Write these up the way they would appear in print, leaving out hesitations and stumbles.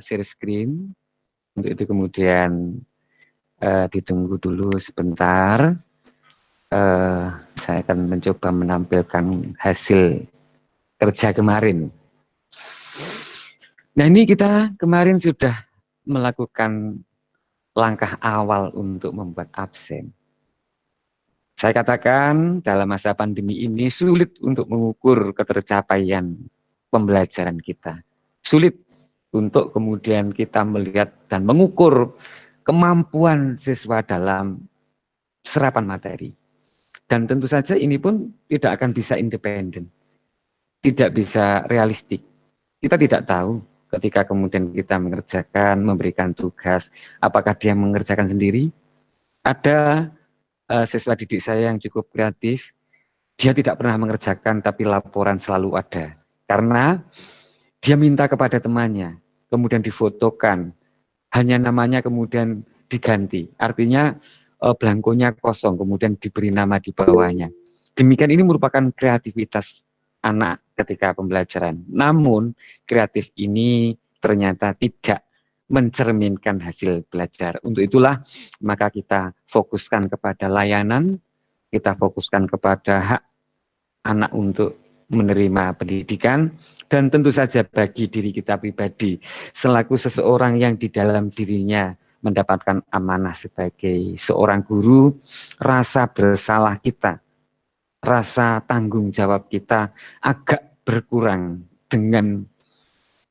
share screen. Untuk itu kemudian ditunggu dulu sebentar. Saya akan mencoba menampilkan hasil kerja kemarin. Nah, ini kita kemarin sudah melakukan langkah awal untuk membuat absen. Saya katakan dalam masa pandemi ini sulit untuk mengukur ketercapaian pembelajaran kita. Sulit untuk kemudian kita melihat dan mengukur kemampuan siswa dalam serapan materi. Dan tentu saja ini pun tidak akan bisa independen, tidak bisa realistik. Kita tidak tahu ketika kemudian kita mengerjakan, memberikan tugas, apakah dia mengerjakan sendiri. Ada siswa didik saya yang cukup kreatif, dia tidak pernah mengerjakan tapi laporan selalu ada. Karena dia minta kepada temannya, kemudian difotokan, hanya namanya kemudian diganti. Artinya blankonya kosong, kemudian diberi nama di bawahnya. Demikian ini merupakan kreativitas anak ketika pembelajaran. Namun kreatif ini ternyata tidak mencerminkan hasil belajar. Untuk itulah maka kita fokuskan kepada layanan, kita fokuskan kepada hak anak untuk menerima pendidikan, dan tentu saja bagi diri kita pribadi selaku seseorang yang di dalam dirinya mendapatkan amanah sebagai seorang guru, rasa bersalah kita, rasa tanggung jawab kita agak berkurang dengan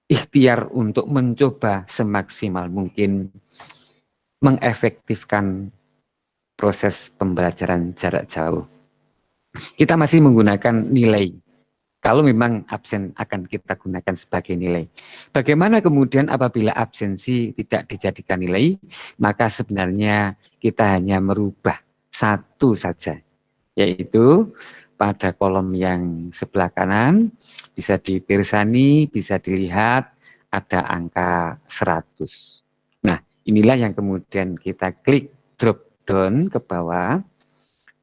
ikhtiar untuk mencoba semaksimal mungkin mengefektifkan proses pembelajaran jarak jauh. Kita masih menggunakan nilai. Kalau memang absen akan kita gunakan sebagai nilai. Bagaimana kemudian apabila absensi tidak dijadikan nilai, maka sebenarnya kita hanya merubah satu saja, yaitu pada kolom yang sebelah kanan bisa dipirsani, bisa dilihat ada angka 100. Nah, inilah yang kemudian kita klik drop down ke bawah,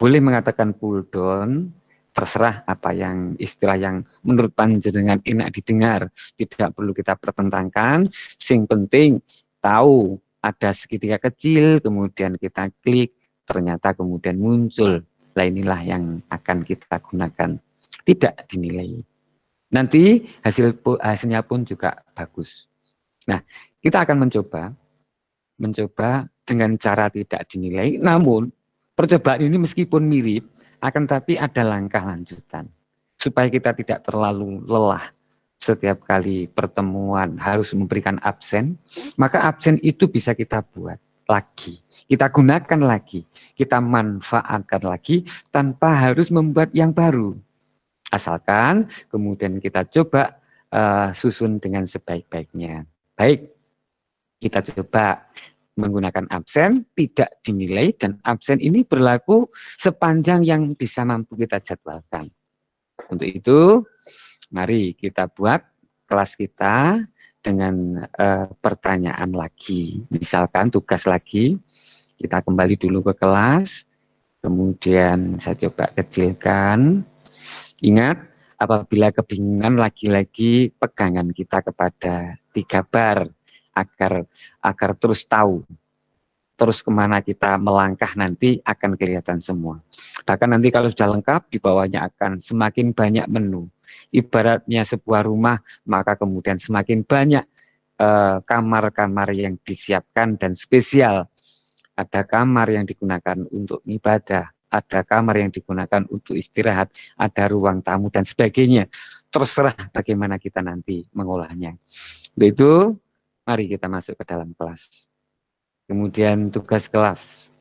boleh mengatakan pull down, terserah apa yang istilah yang menurut panjenengan enak didengar, tidak perlu kita pertentangkan. Sing penting tahu ada segitiga kecil, kemudian kita klik, ternyata kemudian muncul. Nah, inilah yang akan kita gunakan, tidak dinilai. Nanti hasilnya pun juga bagus. Nah, kita akan mencoba dengan cara tidak dinilai, namun percobaan ini meskipun mirip, akan tapi ada langkah lanjutan. Supaya kita tidak terlalu lelah setiap kali pertemuan harus memberikan absen, maka absen itu bisa kita buat lagi, kita gunakan lagi, kita manfaatkan lagi tanpa harus membuat yang baru. Asalkan kemudian kita coba susun dengan sebaik-baiknya. Baik, kita coba menggunakan absen, tidak dinilai, dan absen ini berlaku sepanjang yang bisa mampu kita jadwalkan. Untuk itu, mari kita buat kelas kita dengan pertanyaan lagi. Misalkan tugas lagi, kita kembali dulu ke kelas, kemudian saya coba kecilkan. Ingat, apabila kebingungan lagi-lagi pegangan kita kepada 3 bar, agar terus tahu, terus kemana kita melangkah nanti akan kelihatan semua. Bahkan nanti kalau sudah lengkap, di bawahnya akan semakin banyak menu. Ibaratnya sebuah rumah, maka kemudian semakin banyak kamar-kamar yang disiapkan dan spesial. Ada kamar yang digunakan untuk ibadah, ada kamar yang digunakan untuk istirahat, ada ruang tamu dan sebagainya. Terserah bagaimana kita nanti mengolahnya. Itu mari kita masuk ke dalam kelas. Kemudian tugas kelas.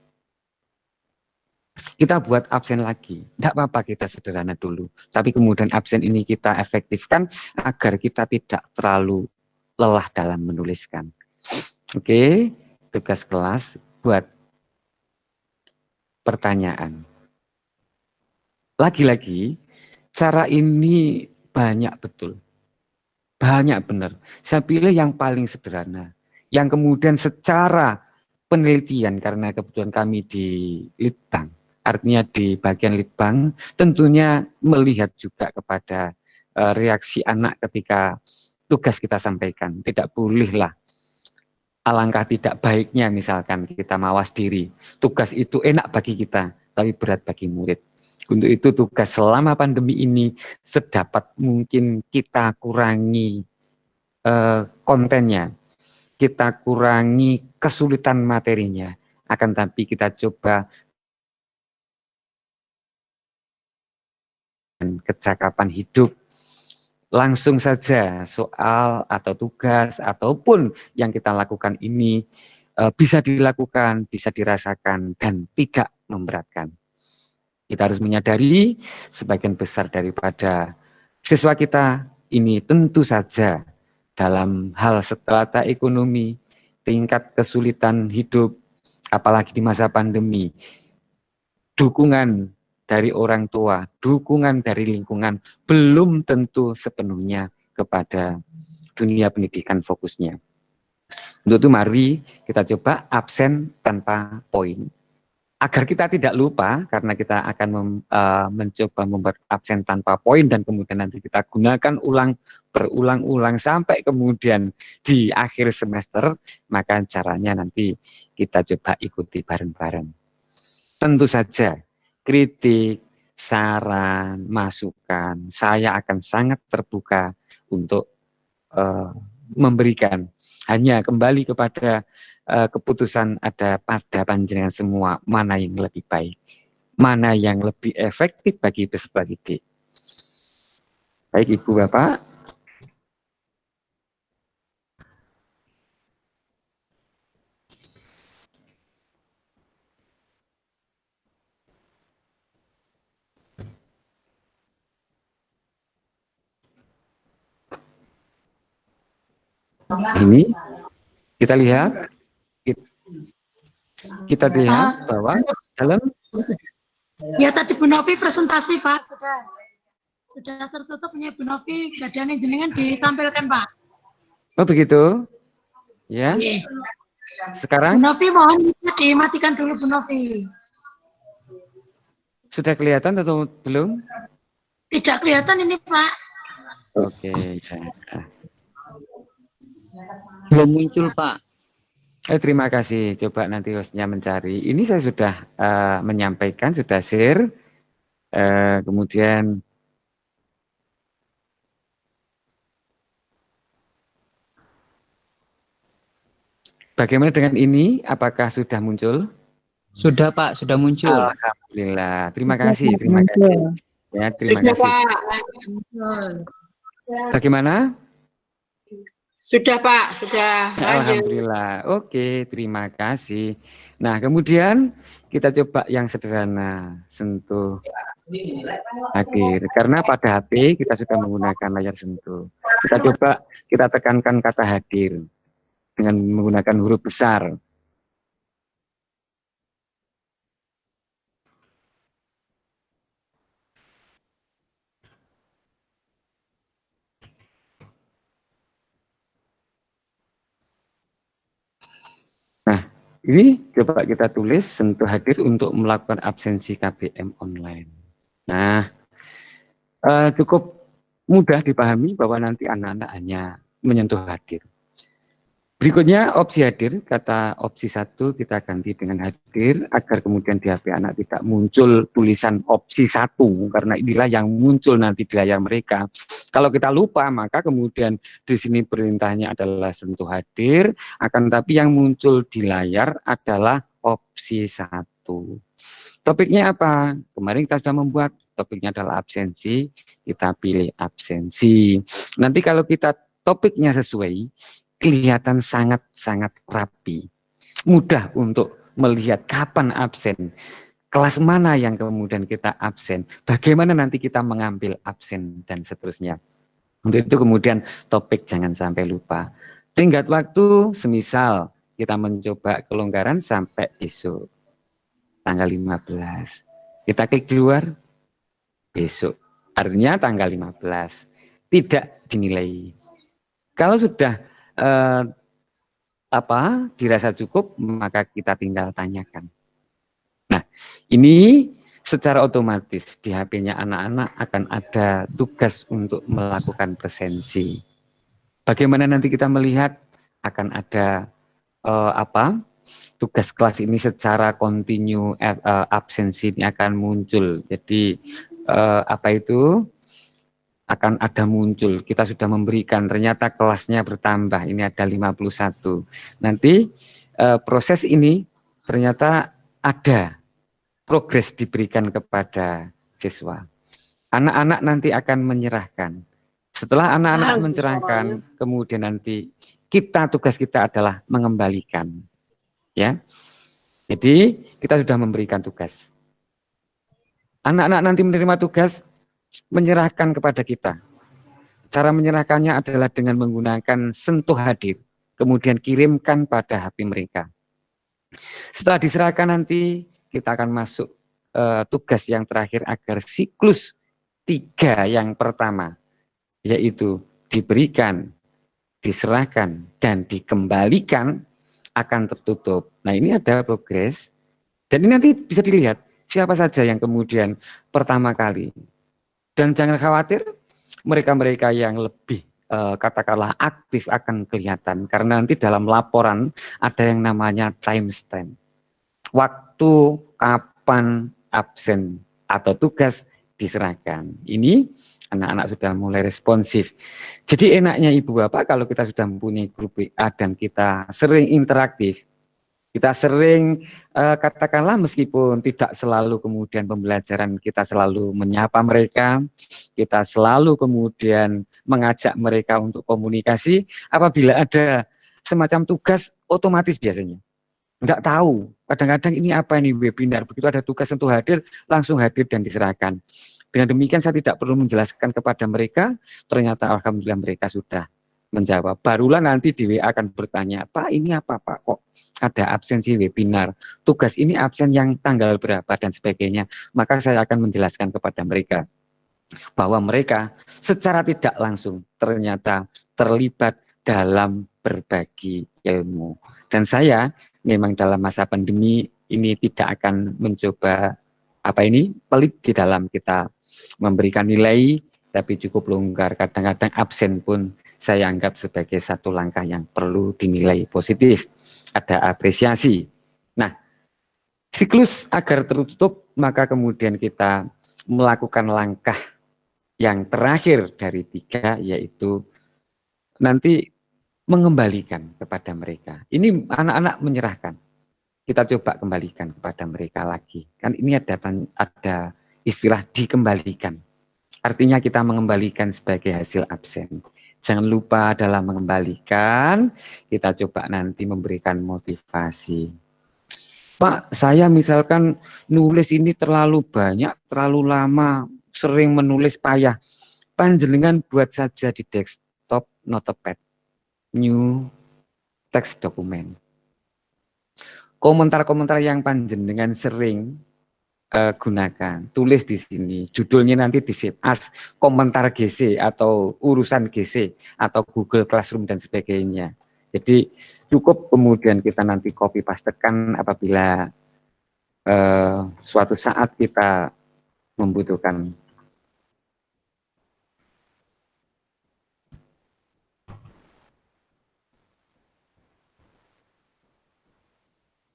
Kita buat absen lagi. Tidak apa-apa kita sederhana dulu. Tapi kemudian absen ini kita efektifkan agar kita tidak terlalu lelah dalam menuliskan. Oke, tugas kelas buat pertanyaan. Lagi-lagi, cara ini banyak betul. Banyak benar. Saya pilih yang paling sederhana. Yang kemudian secara penelitian, karena kebetulan kami di Litbang, artinya di bagian Litbang, tentunya melihat juga kepada reaksi anak ketika tugas kita sampaikan. Tidak bolehlah alangkah tidak baiknya misalkan kita mawas diri. Tugas itu enak bagi kita, tapi berat bagi murid. Untuk itu tugas selama pandemi ini sedapat mungkin kita kurangi kontennya, kita kurangi kesulitan materinya, akan tapi kita coba kecakapan hidup. Langsung saja soal atau tugas ataupun yang kita lakukan ini bisa dilakukan, bisa dirasakan, dan tidak memberatkan. Kita harus menyadari sebagian besar daripada siswa kita ini tentu saja dalam hal strata ekonomi, tingkat kesulitan hidup, apalagi di masa pandemi, dukungan dari orang tua, dukungan dari lingkungan belum tentu sepenuhnya kepada dunia pendidikan fokusnya. Untuk itu mari kita coba absen tanpa poin. Agar kita tidak lupa, karena kita akan mencoba membuat absen tanpa poin dan kemudian nanti kita gunakan berulang-ulang sampai kemudian di akhir semester, maka caranya nanti kita coba ikuti bareng-bareng. Tentu saja kritik, saran, masukan, saya akan sangat terbuka untuk memberikan. Hanya kembali kepada keputusan ada pada panjenengan semua, mana yang lebih baik, mana yang lebih efektif bagi peserta didik. Baik Ibu Bapak. Ini kita lihat, bahwa dalam ya tadi Bu Novi presentasi Pak sudah tertutupnya Bu Novi, jadinya jenengan ditampilkan Pak. Oh begitu, ya. Sekarang Bu Novi mohon dimatikan dulu Bu Novi. Sudah kelihatan atau belum? Tidak kelihatan ini Pak. Oke, ya. Belum muncul Pak. Terima kasih. Coba nanti hostnya mencari. Ini saya sudah menyampaikan, sudah share. Kemudian bagaimana dengan ini? Apakah sudah muncul? Sudah Pak, sudah muncul. Alhamdulillah. Terima kasih. Terima kasih. Ya, terima kasih. Pak. Bagaimana? Sudah Pak, sudah. Alhamdulillah. Oke, terima kasih. Nah, kemudian kita coba yang sederhana, sentuh hadir. Karena pada HP kita sudah menggunakan layar sentuh. Kita coba kita tekankan kata hadir dengan menggunakan huruf besar. Nah, ini coba kita tulis sentuh hadir untuk melakukan absensi KBM online. Nah, cukup mudah dipahami bahwa nanti anak-anak hanya menyentuh hadir. Berikutnya opsi hadir, kata opsi 1 kita ganti dengan hadir agar kemudian di HP anak tidak muncul tulisan opsi 1 karena inilah yang muncul nanti di layar mereka. Kalau kita lupa maka kemudian di sini perintahnya adalah sentuh hadir, akan tapi yang muncul di layar adalah opsi 1. Topiknya apa? Kemarin kita sudah membuat topiknya adalah absensi, kita pilih absensi. Nanti kalau kita topiknya sesuai, kelihatan sangat-sangat rapi. Mudah untuk melihat kapan absen, kelas mana yang kemudian kita absen, bagaimana nanti kita mengambil absen, dan seterusnya. Untuk itu kemudian topik jangan sampai lupa. Tenggat waktu, semisal kita mencoba kelonggaran sampai besok, tanggal 15. Kita klik di luar, besok. Artinya tanggal 15. Tidak dinilai. Kalau sudah dirasa cukup, maka kita tinggal tanyakan. Nah, ini secara otomatis di HP-nya anak-anak akan ada tugas untuk melakukan presensi. Bagaimana nanti kita melihat akan ada tugas kelas ini secara kontinu absensi ini akan muncul. Jadi akan ada muncul. Kita sudah memberikan, ternyata kelasnya bertambah. Ini ada 51. Nanti proses ini ternyata ada progres diberikan kepada siswa. Anak-anak nanti akan menyerahkan. Setelah anak-anak menyerahkan, kemudian nanti tugas kita adalah mengembalikan. Ya, jadi kita sudah memberikan tugas. Anak-anak nanti menerima tugas, menyerahkan kepada kita. Cara menyerahkannya adalah dengan menggunakan sentuh hadir, kemudian kirimkan pada HP mereka. Setelah diserahkan nanti, kita akan masuk tugas yang terakhir agar siklus 3 yang pertama, yaitu diberikan, diserahkan, dan dikembalikan akan tertutup. Nah, ini ada progres, dan ini nanti bisa dilihat siapa saja yang kemudian pertama kali. Dan jangan khawatir, mereka-mereka yang lebih katakanlah aktif akan kelihatan, karena nanti dalam laporan ada yang namanya timestamp. Waktu kapan absen atau tugas diserahkan. Ini anak-anak sudah mulai responsif. Jadi enaknya Ibu Bapak kalau kita sudah mempunyai grup WA dan kita sering interaktif, kita sering katakanlah meskipun tidak selalu kemudian pembelajaran kita selalu menyapa mereka, kita selalu kemudian mengajak mereka untuk komunikasi, apabila ada semacam tugas otomatis biasanya. Enggak tahu, kadang-kadang ini apa ini webinar, begitu ada tugas sentuh hadir, langsung hadir dan diserahkan. Dengan demikian saya tidak perlu menjelaskan kepada mereka, ternyata alhamdulillah mereka sudah menjawab. Barulah nanti di WA akan bertanya, Pak ini apa Pak, kok ada absensi webinar, tugas ini absen yang tanggal berapa dan sebagainya. Maka saya akan menjelaskan kepada mereka bahwa mereka secara tidak langsung ternyata terlibat dalam berbagi ilmu. Dan saya memang dalam masa pandemi ini tidak akan mencoba pelit di dalam kita memberikan nilai, tapi cukup longgar. Kadang-kadang absen pun saya anggap sebagai satu langkah yang perlu dinilai positif. Ada apresiasi. Nah, siklus agar tertutup, maka kemudian kita melakukan langkah yang terakhir dari 3, yaitu nanti mengembalikan kepada mereka. Ini anak-anak menyerahkan. Kita coba kembalikan kepada mereka lagi. Kan ini ada istilah dikembalikan. Artinya kita mengembalikan sebagai hasil absen. Jangan lupa dalam mengembalikan, kita coba nanti memberikan motivasi. Pak, saya misalkan nulis ini terlalu banyak, terlalu lama, sering menulis payah. Panjenengan buat saja di desktop notepad. New text document. Komentar-komentar yang panjenengan sering gunakan, tulis di sini. Judulnya nanti di save as komentar GC atau urusan GC atau Google Classroom dan sebagainya. Jadi cukup kemudian kita nanti copy pastekan apabila suatu saat kita membutuhkan.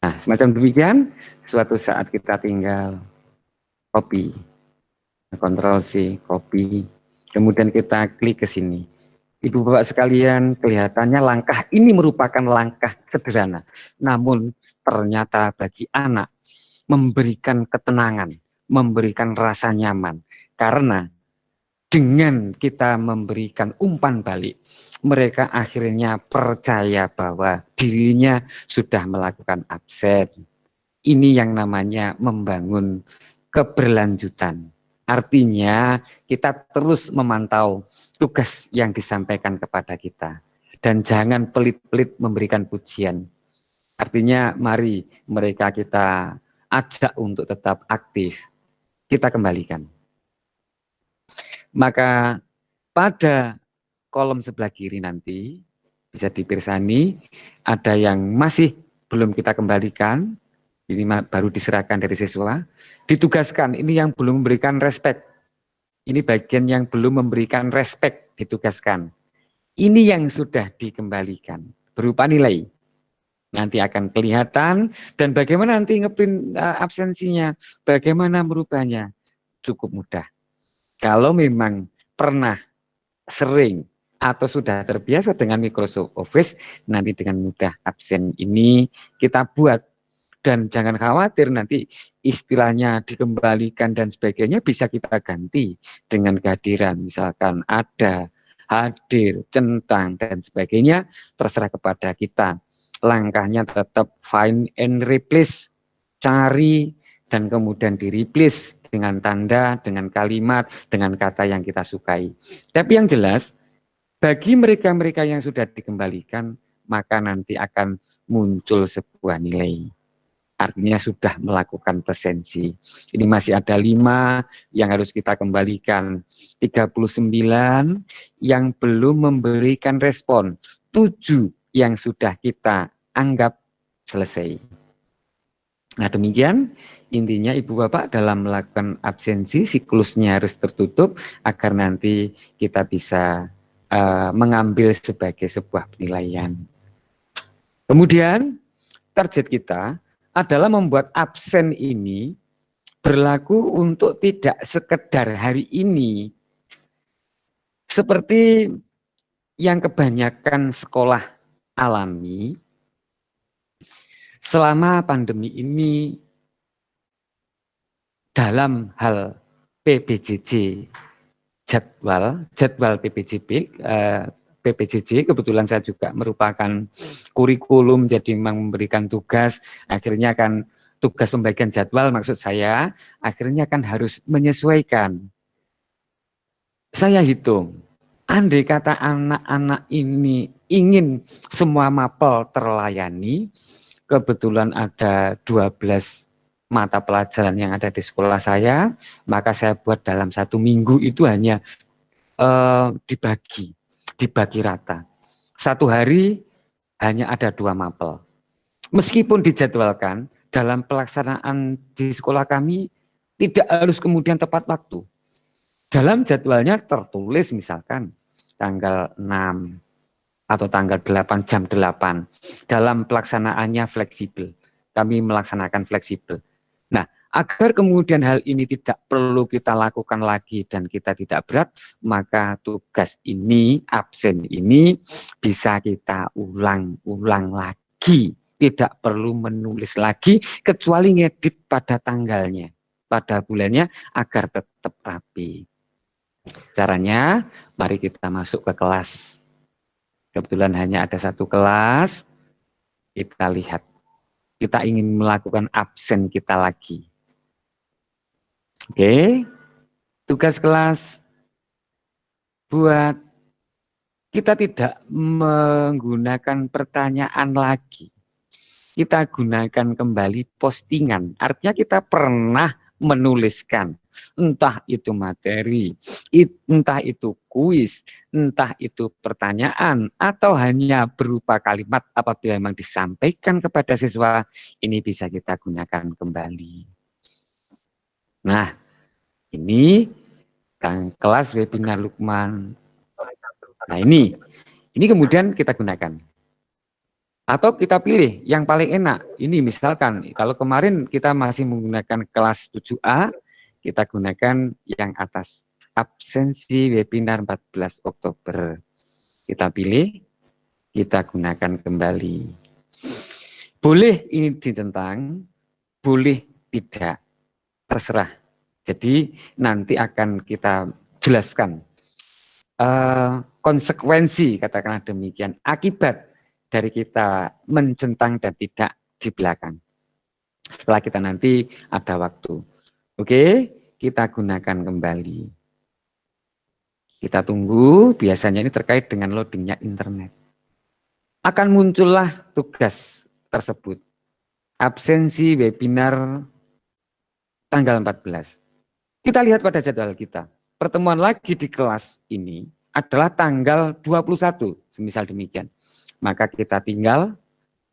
Nah, semacam demikian, suatu saat kita tinggal copy, Ctrl C, copy, kemudian kita klik ke sini. Ibu Bapak sekalian, kelihatannya langkah ini merupakan langkah sederhana, namun ternyata bagi anak memberikan ketenangan, memberikan rasa nyaman, karena dengan kita memberikan umpan balik, mereka akhirnya percaya bahwa dirinya sudah melakukan absen. Ini yang namanya membangun keberlanjutan. Artinya kita terus memantau tugas yang disampaikan kepada kita. Dan jangan pelit-pelit memberikan pujian. Artinya mari mereka kita ajak untuk tetap aktif. Kita kembalikan. Maka pada kolom sebelah kiri nanti bisa dipirsani, ada yang masih belum kita kembalikan, ini baru diserahkan dari siswa, ditugaskan, ini yang belum memberikan respect, ini bagian yang belum memberikan respect, ditugaskan. Ini yang sudah dikembalikan, berupa nilai. Nanti akan kelihatan, dan bagaimana nanti ngeprint absensinya, bagaimana merubahnya, cukup mudah. Kalau memang pernah, sering, atau sudah terbiasa dengan Microsoft Office, nanti dengan mudah absen ini kita buat. Dan jangan khawatir nanti istilahnya dikembalikan dan sebagainya bisa kita ganti dengan kehadiran, misalkan ada, hadir, centang, dan sebagainya, terserah kepada kita. Langkahnya tetap find and replace, cari dan kemudian di-replace dengan tanda, dengan kalimat, dengan kata yang kita sukai. Tapi yang jelas, bagi mereka-mereka yang sudah dikembalikan, maka nanti akan muncul sebuah nilai. Artinya sudah melakukan presensi. Ini masih ada 5 yang harus kita kembalikan. 39 yang belum memberikan respon. 7 yang sudah kita anggap selesai. Nah demikian intinya Ibu Bapak dalam melakukan absensi, siklusnya harus tertutup agar nanti kita bisa mengambil sebagai sebuah penilaian. Kemudian target kita adalah membuat absen ini berlaku untuk tidak sekedar hari ini. Seperti yang kebanyakan sekolah alami, selama pandemi ini dalam hal PBJJ, jadwal PPJJ, kebetulan saya juga merupakan kurikulum, jadi memang memberikan tugas, akhirnya kan tugas pembagian jadwal maksud saya, akhirnya kan harus menyesuaikan. Saya hitung, andai kata anak-anak ini ingin semua mapel terlayani, kebetulan ada 12 mata pelajaran yang ada di sekolah saya, maka saya buat dalam 1 minggu itu hanya dibagi rata. 1 hari hanya ada 2 mapel. Meskipun dijadwalkan, dalam pelaksanaan di sekolah kami tidak harus kemudian tepat waktu. Dalam jadwalnya tertulis misalkan tanggal 6 atau tanggal 8 jam 8. Dalam pelaksanaannya fleksibel. Kami melaksanakan fleksibel. Nah, agar kemudian hal ini tidak perlu kita lakukan lagi dan kita tidak berat, maka tugas ini, absen ini bisa kita ulang-ulang lagi. Tidak perlu menulis lagi, kecuali ngedit pada tanggalnya, pada bulannya, agar tetap rapi. Caranya, mari kita masuk ke kelas. Kebetulan hanya ada 1 kelas, kita lihat. Kita ingin melakukan absen kita lagi. Oke, tugas kelas buat kita tidak menggunakan pertanyaan lagi. Kita gunakan kembali postingan. Artinya kita pernah menuliskan, entah itu materi, entah itu kuis, entah itu pertanyaan, atau hanya berupa kalimat apabila memang disampaikan kepada siswa, ini bisa kita gunakan kembali. Nah, ini kelas webinar Lukman. Nah ini kemudian kita gunakan. Atau kita pilih yang paling enak. Ini misalkan, kalau kemarin kita masih menggunakan kelas 7A, kita gunakan yang atas. Absensi webinar 14 Oktober. Kita pilih, kita gunakan kembali. Boleh ini ditentang, boleh tidak. Terserah. Jadi nanti akan kita jelaskan konsekuensi, katakanlah demikian, akibat dari kita mencentang dan tidak di belakang. Setelah kita nanti ada waktu. Oke, kita gunakan kembali. Kita tunggu, biasanya ini terkait dengan loadingnya internet. Akan muncullah tugas tersebut. Absensi webinar tanggal 14. Kita lihat pada jadwal kita. Pertemuan lagi di kelas ini adalah tanggal 21, semisal demikian. Maka kita tinggal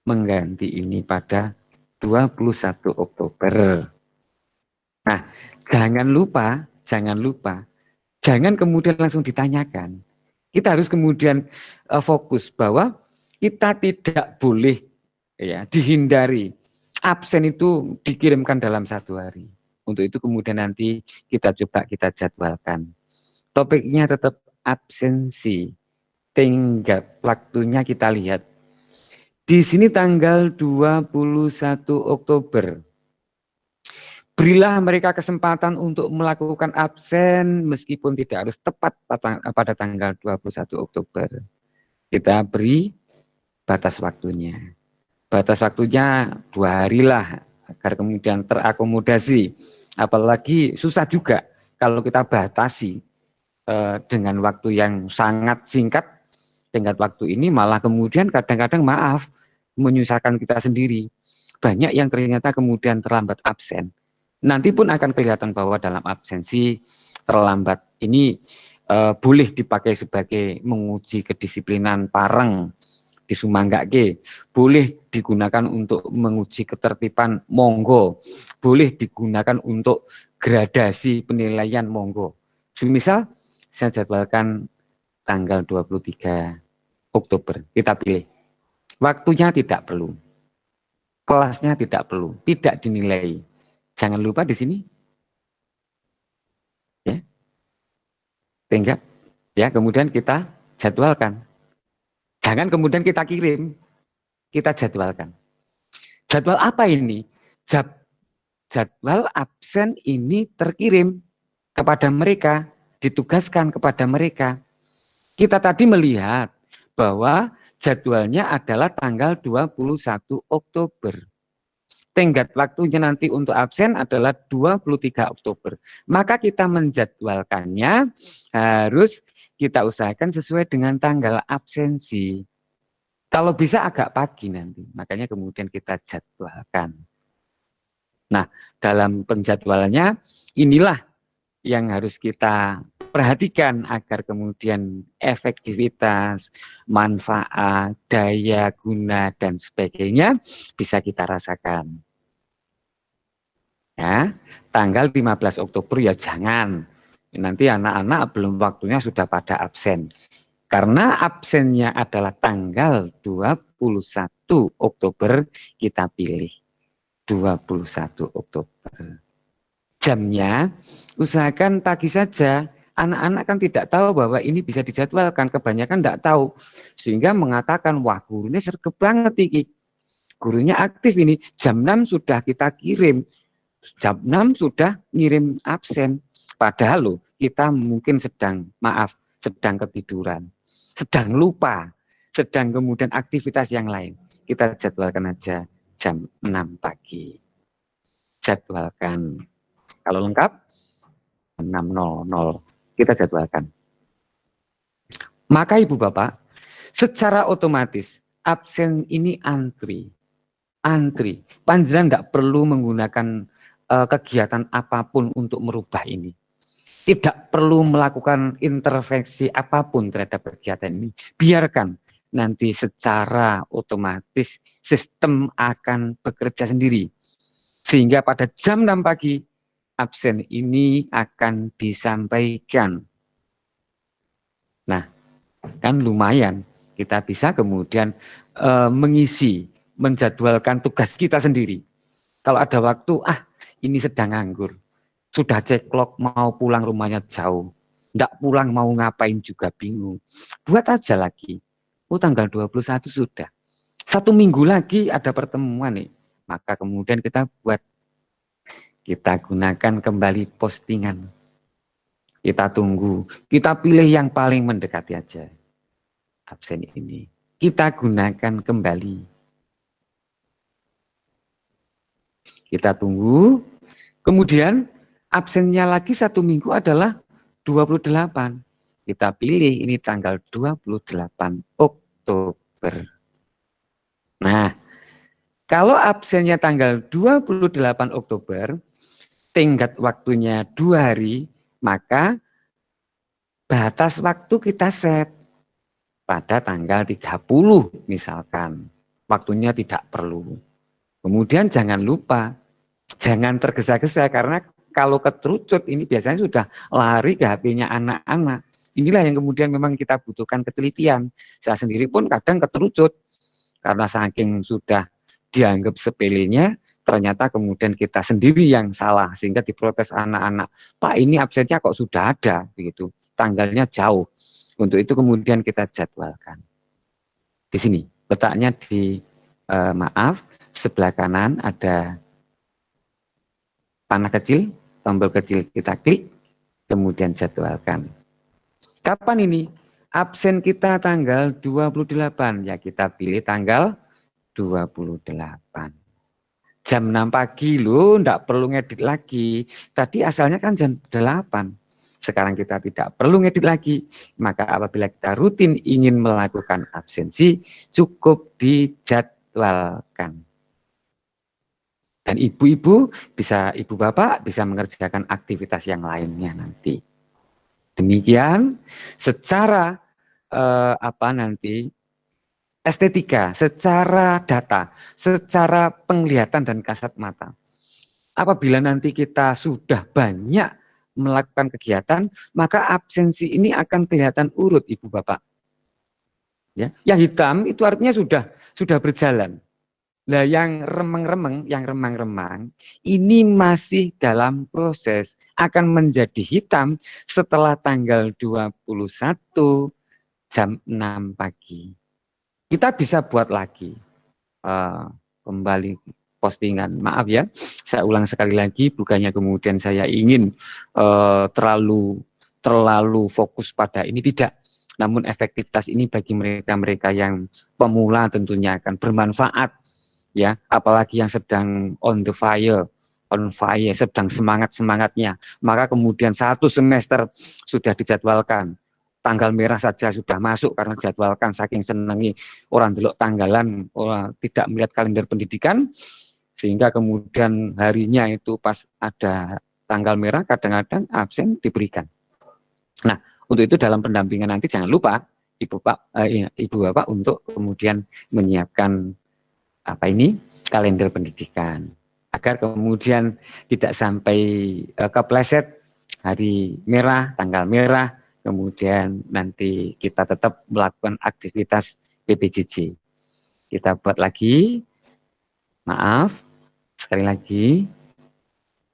mengganti ini pada 21 Oktober. Nah, jangan lupa, jangan kemudian langsung ditanyakan. Kita harus kemudian fokus bahwa kita tidak boleh ya, dihindari. Absen itu dikirimkan dalam 1 hari. Untuk itu kemudian nanti kita coba kita jadwalkan. Topiknya tetap absensi. Tenggat waktunya kita lihat. Di sini tanggal 21 Oktober. Berilah mereka kesempatan untuk melakukan absen meskipun tidak harus tepat pada tanggal 21 Oktober. Kita beri batas waktunya. Batas waktunya 2 hari lah agar kemudian terakomodasi. Apalagi susah juga kalau kita batasi dengan waktu yang sangat singkat. Tenggat waktu ini malah kemudian kadang-kadang maaf menyusahkan kita sendiri. Banyak yang ternyata kemudian terlambat absen. Nanti pun akan kelihatan bahwa dalam absensi terlambat ini boleh dipakai sebagai menguji kedisiplinan pareng di Sumanggake, boleh digunakan untuk menguji ketertiban, monggo, boleh digunakan untuk gradasi penilaian, monggo. Semisal saya jadwalkan tanggal 23 Oktober, kita pilih. Waktunya tidak perlu, kelasnya tidak perlu, tidak dinilai. Jangan lupa di sini, ya, tenggat, ya, kemudian kita jadwalkan. Jangan kemudian kita kirim, kita jadwalkan. Jadwal apa ini? Jadwal absen ini terkirim kepada mereka, ditugaskan kepada mereka. Kita tadi melihat bahwa jadwalnya adalah tanggal 21 Oktober. Tenggat waktunya nanti untuk absen adalah 23 Oktober. Maka kita menjadwalkannya harus kita usahakan sesuai dengan tanggal absensi. Kalau bisa agak pagi nanti, makanya kemudian kita jadwalkan. Nah, dalam penjadwalannya inilah yang harus kita perhatikan agar kemudian efektivitas, manfaat, daya guna, dan sebagainya bisa kita rasakan. Ya, tanggal 15 Oktober ya jangan. Nanti anak-anak belum waktunya sudah pada absen. Karena absennya adalah tanggal 21 Oktober, kita pilih 21 Oktober. Jamnya usahakan pagi saja. Anak-anak kan tidak tahu bahwa ini bisa dijadwalkan, kebanyakan tidak tahu. Sehingga mengatakan, wah gurunya sergap banget ini. Gurunya aktif ini, jam 6 sudah kita kirim. Jam 6 sudah ngirim absen. Padahal loh, kita mungkin sedang ketiduran. Sedang lupa, sedang kemudian aktivitas yang lain. Kita jadwalkan aja jam 6 pagi. Jadwalkan. Kalau lengkap, 6.00 kita jadwalkan. Maka Ibu Bapak, secara otomatis absen ini antri. Panjenengan tidak perlu menggunakan kegiatan apapun untuk merubah ini. Tidak perlu melakukan intervensi apapun terhadap kegiatan ini. Biarkan nanti secara otomatis sistem akan bekerja sendiri. Sehingga pada jam 6 pagi, absen ini akan disampaikan. Nah, kan lumayan. Kita bisa kemudian mengisi, menjadwalkan tugas kita sendiri. Kalau ada waktu, ini sedang nganggur. Sudah ceklok mau pulang rumahnya jauh. Tidak pulang mau ngapain juga bingung. Buat aja lagi. Tanggal 21 sudah. 1 minggu lagi ada pertemuan nih. Maka kemudian kita buat. Kita gunakan kembali postingan. Kita tunggu. Kita pilih yang paling mendekati aja. Absen ini. Kita gunakan kembali. Kita tunggu. Kemudian absennya lagi 1 minggu adalah 28. Kita pilih ini tanggal 28 Oktober. Nah, kalau absennya tanggal 28 Oktober, tenggat waktunya 2 hari, maka batas waktu kita set pada tanggal 30 misalkan. Waktunya tidak perlu. Kemudian jangan lupa, jangan tergesa-gesa karena kalau keterucut ini biasanya sudah lari ke HP-nya anak-anak. Inilah yang kemudian memang kita butuhkan ketelitian. Saya sendiri pun kadang keterucut karena saking sudah dianggap sepelenya, ternyata kemudian kita sendiri yang salah sehingga diprotes anak-anak. Pak, ini absennya kok sudah ada begitu, tanggalnya jauh. Untuk itu kemudian kita jadwalkan. Di sini letaknya di maaf, sebelah kanan ada panah kecil, tombol kecil, kita klik, kemudian jadwalkan. Kapan ini? Absen kita tanggal 28, ya kita pilih tanggal 28. Jam 6 pagi loh, enggak perlu ngedit lagi. Tadi asalnya kan jam 8. Sekarang kita tidak perlu ngedit lagi. Maka apabila kita rutin ingin melakukan absensi, cukup dijadwalkan. Dan ibu-ibu bisa, ibu bapak bisa mengerjakan aktivitas yang lainnya nanti. Demikian secara estetika, secara data, secara penglihatan dan kasat mata. Apabila nanti kita sudah banyak melakukan kegiatan, maka absensi ini akan kelihatan urut, ibu bapak. Ya, yang hitam itu artinya sudah berjalan. Nah, yang remang-remang, yang remang-remang, ini masih dalam proses, akan menjadi hitam setelah tanggal 21 jam 6 pagi. Kita bisa buat lagi, kembali postingan, maaf ya, saya ulang sekali lagi, bukannya kemudian saya ingin terlalu fokus pada ini, tidak. Namun efektivitas ini bagi mereka-mereka yang pemula tentunya akan bermanfaat. Ya, apalagi yang sedang on fire, sedang semangat-semangatnya, maka kemudian 1 semester sudah dijadwalkan, tanggal merah saja sudah masuk karena dijadwalkan, saking senangi orang delok tanggalan, orang tidak melihat kalender pendidikan, sehingga kemudian harinya itu pas ada tanggal merah kadang-kadang absen diberikan. Nah, untuk itu dalam pendampingan nanti jangan lupa ibu bapak untuk kemudian menyiapkan kalender pendidikan, agar kemudian tidak sampai kepleset hari merah, tanggal merah, kemudian nanti kita tetap melakukan aktivitas PPJJ. Kita buat lagi, maaf, sekali lagi,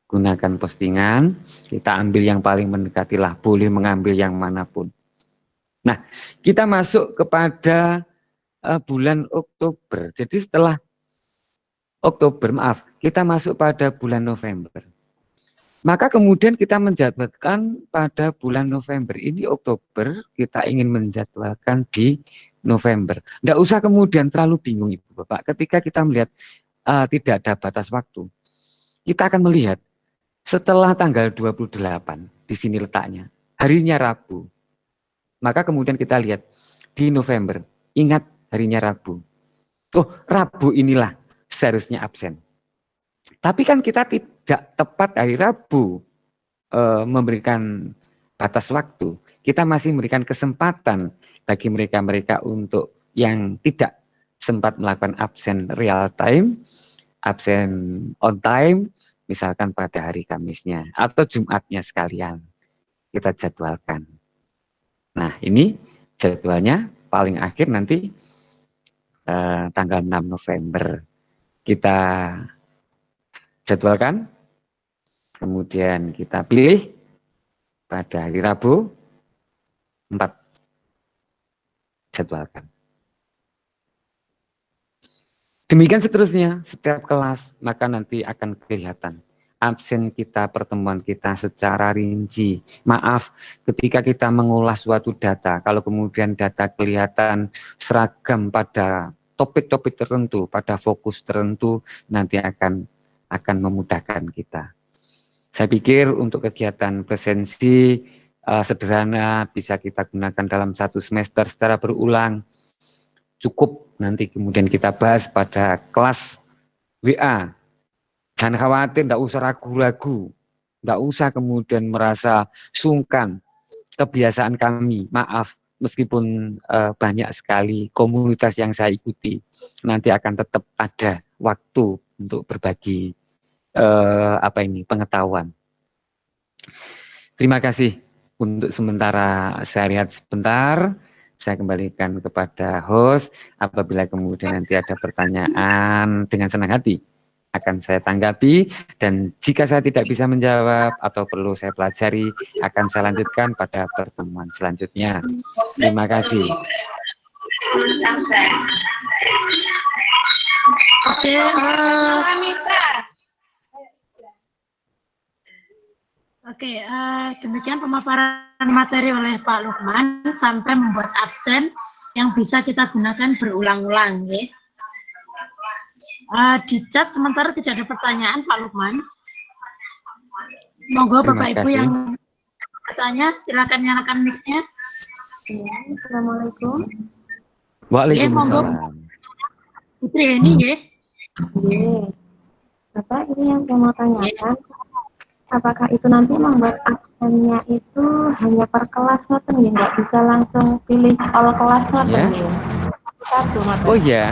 gunakan postingan, kita ambil yang paling mendekati lah, boleh mengambil yang manapun. Nah, kita masuk kepada bulan Oktober. Jadi setelah Oktober, maaf, kita masuk pada bulan November. Maka kemudian kita menjadwalkan pada bulan November. Ini Oktober, kita ingin menjadwalkan di November. Tidak usah kemudian terlalu bingung Ibu Bapak. Ketika kita melihat tidak ada batas waktu, kita akan melihat setelah tanggal 28, di sini letaknya, harinya Rabu. Maka kemudian kita lihat di November, ingat harinya Rabu. Oh, Rabu inilah seharusnya absen. Tapi kan kita tidak tepat hari Rabu memberikan batas waktu. Kita masih memberikan kesempatan bagi mereka-mereka untuk yang tidak sempat melakukan absen real time, absen on time, misalkan pada hari Kamisnya atau Jumatnya sekalian kita jadwalkan. Nah, ini jadwalnya paling akhir nanti tanggal 6 November kita jadwalkan, kemudian kita pilih pada hari Rabu 4 jadwalkan. Demikian seterusnya, setiap kelas maka nanti akan kelihatan absen kita, pertemuan kita secara rinci. Maaf, ketika kita mengulas suatu data, kalau kemudian data kelihatan seragam pada topik-topik tertentu, pada fokus tertentu, nanti akan memudahkan kita. Saya pikir untuk kegiatan presensi sederhana bisa kita gunakan dalam 1 semester secara berulang. Cukup nanti kemudian kita bahas pada kelas WA. Jangan khawatir, tidak usah ragu-ragu, tidak usah kemudian merasa sungkan. Kebiasaan kami, maaf, meskipun banyak sekali komunitas yang saya ikuti, nanti akan tetap ada waktu untuk berbagi pengetahuan. Terima kasih untuk sementara saya lihat sebentar. saya kembalikan kepada host. Apabila kemudian nanti ada pertanyaan, dengan senang hati akan saya tanggapi, dan jika saya tidak bisa menjawab atau perlu saya pelajari, akan saya lanjutkan pada pertemuan selanjutnya. Terima kasih. Oke, demikian pemaparan materi oleh Pak Lukman sampai membuat absen yang bisa kita gunakan berulang-ulang. Ya. Di chat sementara tidak ada pertanyaan Pak Lukman. Monggo Bapak Ibu yang bertanya, silakan nyalakan mic-nya. Ya, Assalamualaikum. Waalaikumsalam. Putri ini ya. Bapak, ini yang saya mau tanyakan, apakah itu nanti membuat absennya itu hanya per kelas ngoten ya, nggak bisa langsung pilih all kelas ngoten ya? Satu ngoten. Oh ya,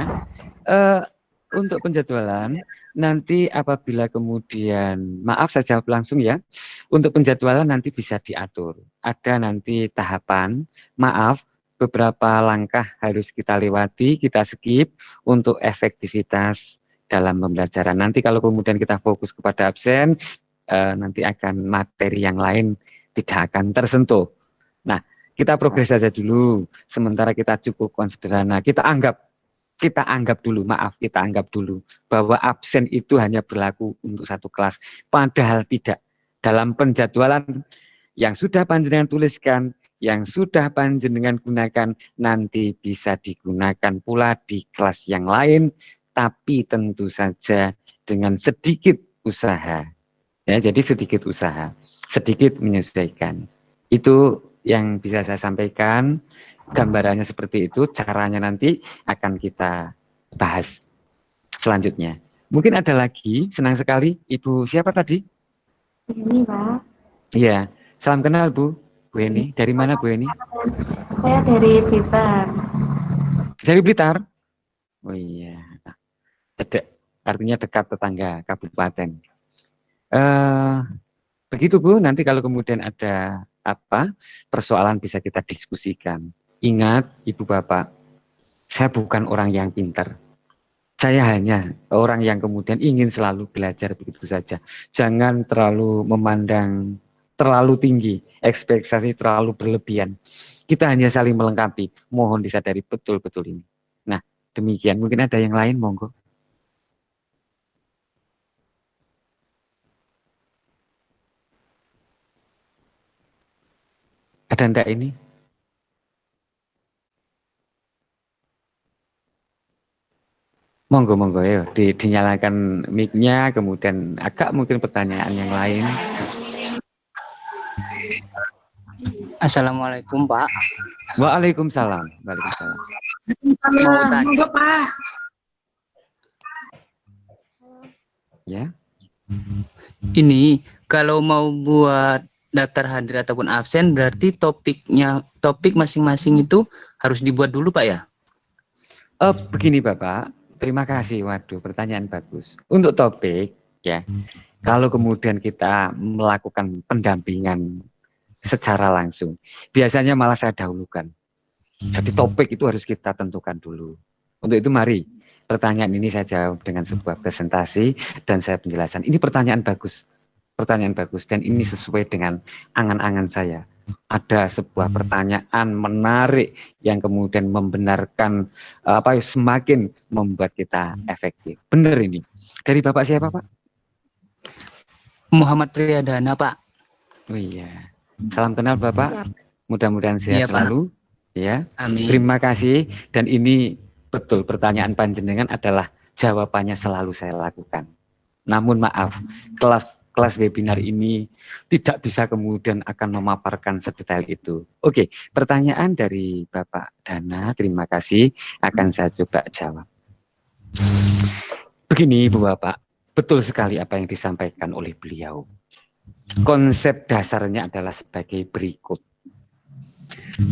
untuk penjadwalan nanti apabila kemudian, maaf saya jawab langsung ya, untuk penjadwalan nanti bisa diatur. Ada nanti tahapan, maaf, beberapa langkah harus kita lewati, kita skip untuk efektivitas dalam pembelajaran. Nanti kalau kemudian kita fokus kepada absen, nanti akan materi yang lain tidak akan tersentuh. Nah, kita progres saja dulu, sementara kita cukupkan sederhana. Kita anggap dulu bahwa absen itu hanya berlaku untuk satu kelas. Padahal tidak. Dalam penjadwalan yang sudah panjenengan tuliskan, yang sudah panjenengan gunakan, nanti bisa digunakan pula di kelas yang lain, tapi tentu saja dengan sedikit usaha. Ya, jadi sedikit usaha, sedikit menyesuaikan. Itu yang bisa saya sampaikan. Gambarannya seperti itu, caranya nanti akan kita bahas selanjutnya. Mungkin ada lagi, senang sekali. Ibu siapa tadi? Ini Pak. Iya, salam kenal Bu Eni. Dari mana Bu Eni? Saya dari Blitar. Dari Blitar? Oh iya, cedek, artinya dekat tetangga kabupaten. Begitu Bu, nanti kalau kemudian ada persoalan bisa kita diskusikan. Ingat Ibu Bapak, saya bukan orang yang pintar. Saya hanya orang yang kemudian ingin selalu belajar begitu saja. Jangan terlalu memandang terlalu tinggi, ekspektasi terlalu berlebihan. Kita hanya saling melengkapi. Mohon disadari betul-betul ini. Nah, demikian. Mungkin ada yang lain, monggo. Ada enggak ini? Monggo, ya, dinyalakan mic-nya, kemudian agak mungkin pertanyaan yang lain. Assalamualaikum Pak. Waalaikumsalam. Mau tanya. Monggo Pak. Ya. Ini kalau mau buat daftar hadir ataupun absen, berarti topik masing-masing itu harus dibuat dulu Pak ya? Begini Bapak, terima kasih. Waduh, pertanyaan bagus. Untuk topik, ya, kalau kemudian kita melakukan pendampingan secara langsung, biasanya malah saya dahulukan. Jadi topik itu harus kita tentukan dulu. Untuk itu mari, pertanyaan ini saya jawab dengan sebuah presentasi dan saya penjelasan. Ini pertanyaan bagus, dan ini sesuai dengan angan-angan saya. Ada sebuah pertanyaan menarik yang kemudian membenarkan semakin membuat kita efektif. Benar ini. Dari Bapak siapa Pak? Muhammad Priyadana Pak. Oh iya. Salam kenal Bapak. Mudah-mudahan sehat selalu. Ya. Amin. Terima kasih. Dan ini betul, pertanyaan panjenengan adalah jawabannya selalu saya lakukan. Namun maaf, kelas webinar ini tidak bisa kemudian akan memaparkan sedetail itu. Oke, pertanyaan dari Bapak Dana, terima kasih, akan saya coba jawab. Begini Ibu Bapak, betul sekali apa yang disampaikan oleh beliau. Konsep dasarnya adalah sebagai berikut.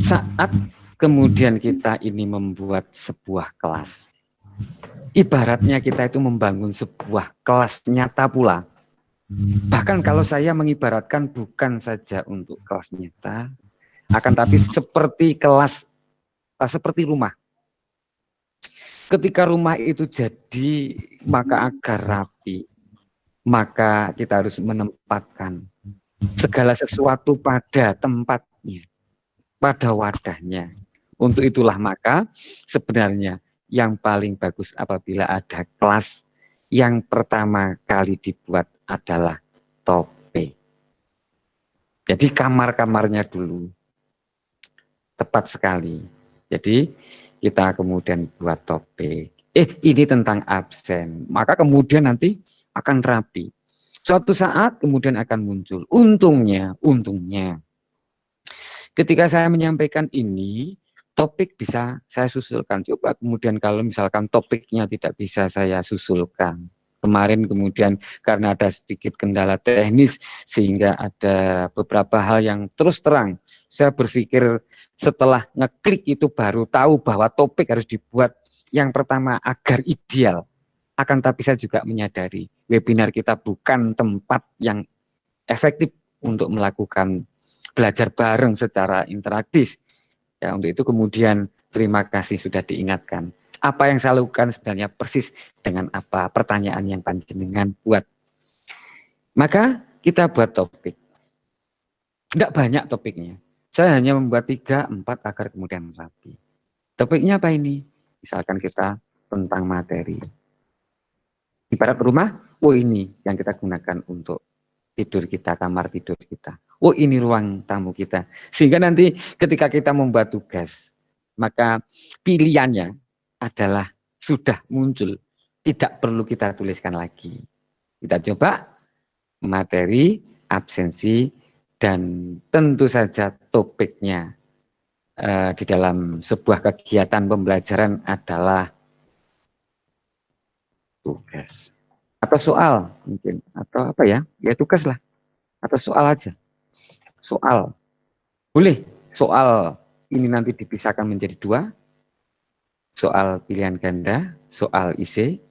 Saat kemudian kita ini membuat sebuah kelas, ibaratnya kita itu membangun sebuah kelas nyata pula. Bahkan kalau saya mengibaratkan bukan saja untuk kelas nyata, akan tapi seperti kelas apa? Seperti rumah. Ketika rumah itu jadi, maka agar rapi, maka kita harus menempatkan segala sesuatu pada tempatnya, pada wadahnya. Untuk itulah maka sebenarnya yang paling bagus apabila ada kelas yang pertama kali dibuat adalah tope. Jadi kamar-kamarnya dulu. Tepat sekali. Jadi kita kemudian buat topik. Ini tentang absen. Maka kemudian nanti akan rapi. Suatu saat kemudian akan muncul. Untungnya, ketika saya menyampaikan ini, topik bisa saya susulkan. Coba kemudian kalau misalkan topiknya tidak bisa saya susulkan. Kemarin kemudian karena ada sedikit kendala teknis sehingga ada beberapa hal yang terus terang. Saya berpikir setelah ngeklik itu baru tahu bahwa topik harus dibuat yang pertama agar ideal. Akan tapi saya juga menyadari webinar kita bukan tempat yang efektif untuk melakukan belajar bareng secara interaktif. Ya, untuk itu kemudian terima kasih sudah diingatkan. Apa yang saya lakukan sebenarnya persis dengan apa pertanyaan yang panjenengan buat. Maka kita buat topik. Tidak banyak topiknya. Saya hanya membuat 3, 4 agar kemudian rapi. Topiknya apa ini? Misalkan kita tentang materi. Ibarat rumah, ini yang kita gunakan untuk tidur kita, kamar tidur kita. Ini ruang tamu kita. Sehingga nanti ketika kita membuat tugas, maka pilihannya adalah sudah muncul. Tidak perlu kita tuliskan lagi. Kita coba materi, absensi, dan tentu saja topiknya di dalam sebuah kegiatan pembelajaran adalah tugas. Atau soal mungkin. Atau apa ya? Ya tugas lah. Atau soal aja. Soal. Boleh soal ini nanti dipisahkan menjadi 2. Soal pilihan ganda, soal IC.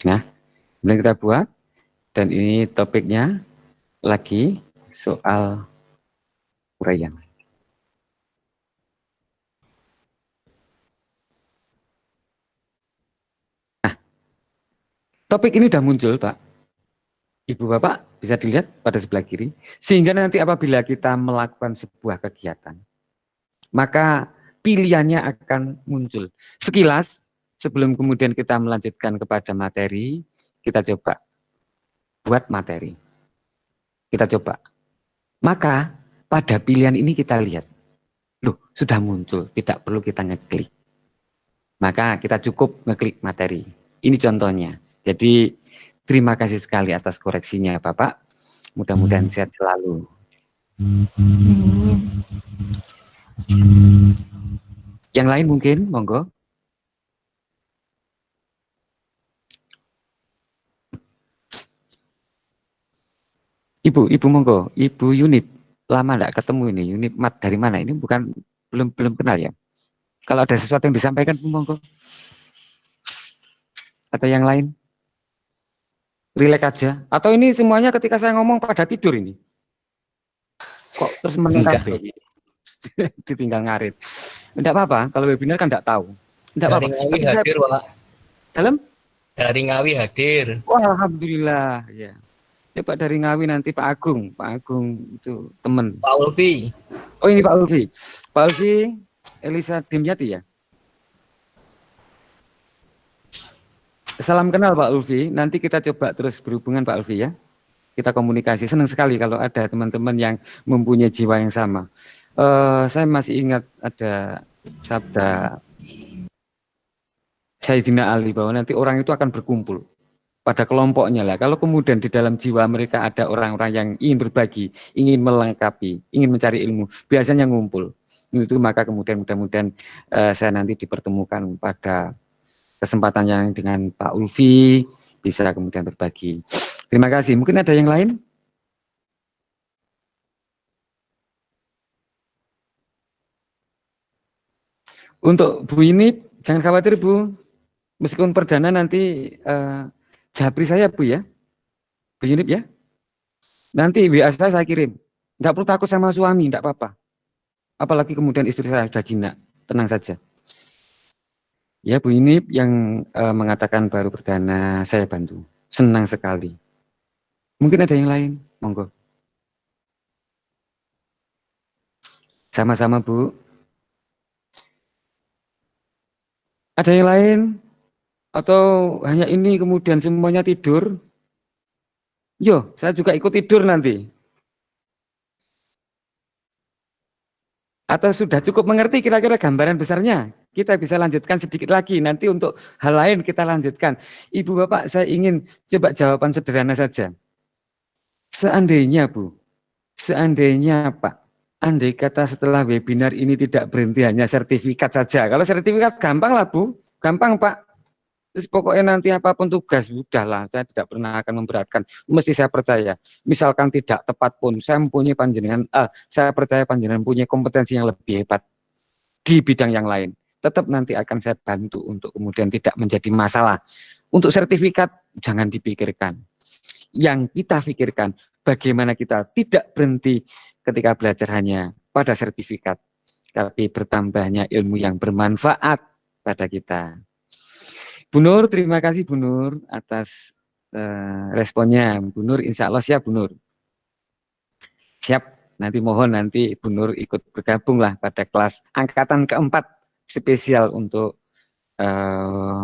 Nah, kemudian kita buat. Dan ini topiknya lagi soal uraian. Nah, topik ini sudah muncul, Pak. Ibu Bapak bisa dilihat pada sebelah kiri. Sehingga nanti apabila kita melakukan sebuah kegiatan, maka pilihannya akan muncul. Sekilas, sebelum kemudian kita melanjutkan kepada materi, kita coba buat materi. Kita coba. Maka pada pilihan ini kita lihat. Loh, sudah muncul, tidak perlu kita ngeklik. Maka kita cukup ngeklik materi. Ini contohnya. Jadi terima kasih sekali atas koreksinya Bapak. Mudah-mudahan sehat selalu. Yang lain mungkin, monggo. Ibu monggo, Ibu Unit. Lama enggak ketemu ini, Unit Mat dari mana? Ini bukan belum kenal ya. Kalau ada sesuatu yang disampaikan, monggo. Atau yang lain? Rileks aja. Atau ini semuanya ketika saya ngomong pada tidur ini? Kok terus menengah ditinggal ngarit. Enggak apa-apa, kalau webinar kan enggak tahu. Enggak apa-apa. Dari Ngawi hadir, Pak. Dalam? Dari Ngawi hadir. Wah, alhamdulillah. Ya. Pak dari Ngawi nanti Pak Agung itu teman. Pak Ulfi. Oh ini Pak Ulfi. Pak Ulfi, Elisa Dimyati ya. Salam kenal Pak Ulfi. Nanti kita coba terus berhubungan Pak Ulfi ya. Kita komunikasi. Senang sekali kalau ada teman-teman yang mempunyai jiwa yang sama. Saya masih ingat ada sabda Sayyidina Ali bahwa nanti orang itu akan berkumpul pada kelompoknya lah. Kalau kemudian di dalam jiwa mereka ada orang-orang yang ingin berbagi, ingin melengkapi, ingin mencari ilmu, biasanya ngumpul. Itu maka kemudian mudah-mudahan saya nanti dipertemukan pada kesempatan yang dengan Pak Ulfi bisa kemudian berbagi. Terima kasih. Mungkin ada yang lain? Untuk Bu ini jangan khawatir Bu. Meskipun perdana nanti japri saya Bu ya, Bu Yunip ya. Nanti WA saya kirim. Nggak perlu takut sama suami, nggak apa-apa. Apalagi kemudian istri saya sudah jinak, tenang saja. Ya Bu Yunip yang mengatakan baru perdana, saya bantu. Senang sekali. Mungkin ada yang lain, monggo. Sama-sama Bu. Ada yang lain? Atau hanya ini kemudian semuanya tidur? Yo, saya juga ikut tidur nanti. Atau sudah cukup mengerti kira-kira gambaran besarnya? Kita bisa lanjutkan sedikit lagi. Nanti untuk hal lain kita lanjutkan. Ibu Bapak, saya ingin coba jawaban sederhana saja. Seandainya Bu, seandainya Pak, andai kata setelah webinar ini tidak berhenti hanya sertifikat saja. Kalau sertifikat gampang lah Bu, gampang Pak. Terus pokoknya nanti apapun tugas, udahlah, saya tidak pernah akan memberatkan. Mesti saya percaya. Misalkan tidak tepat pun, saya mempunyai panjenengan, saya percaya panjenengan punya kompetensi yang lebih hebat di bidang yang lain. Tetap nanti akan saya bantu untuk kemudian tidak menjadi masalah. Untuk sertifikat, jangan dipikirkan. Yang kita pikirkan, bagaimana kita tidak berhenti ketika belajar hanya pada sertifikat, tapi bertambahnya ilmu yang bermanfaat pada kita. Bu Nur, terima kasih Bu Nur atas responnya. Bu Nur, insya Allah siap Bu Nur. Siap, nanti mohon nanti Bu Nur ikut bergabung lah pada kelas angkatan keempat spesial untuk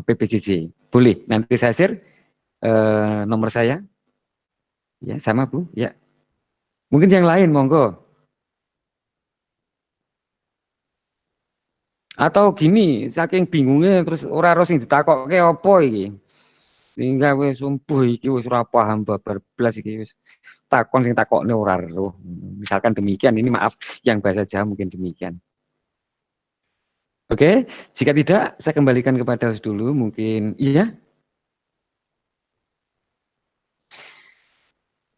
PPJJ. Boleh, nanti saya share nomor saya. Ya, sama Bu, ya. Mungkin yang lain, monggo. Atau gini, saking bingungnya terus ora ora sing ditakokke apa iki. Sehingga wis sumbuh iki wis ora paham babar blas iki wis takon sing takokne ora roh. Misalkan demikian, ini maaf yang bahasa Jawa mungkin demikian. Oke, jika tidak saya kembalikan kepada host dulu mungkin iya.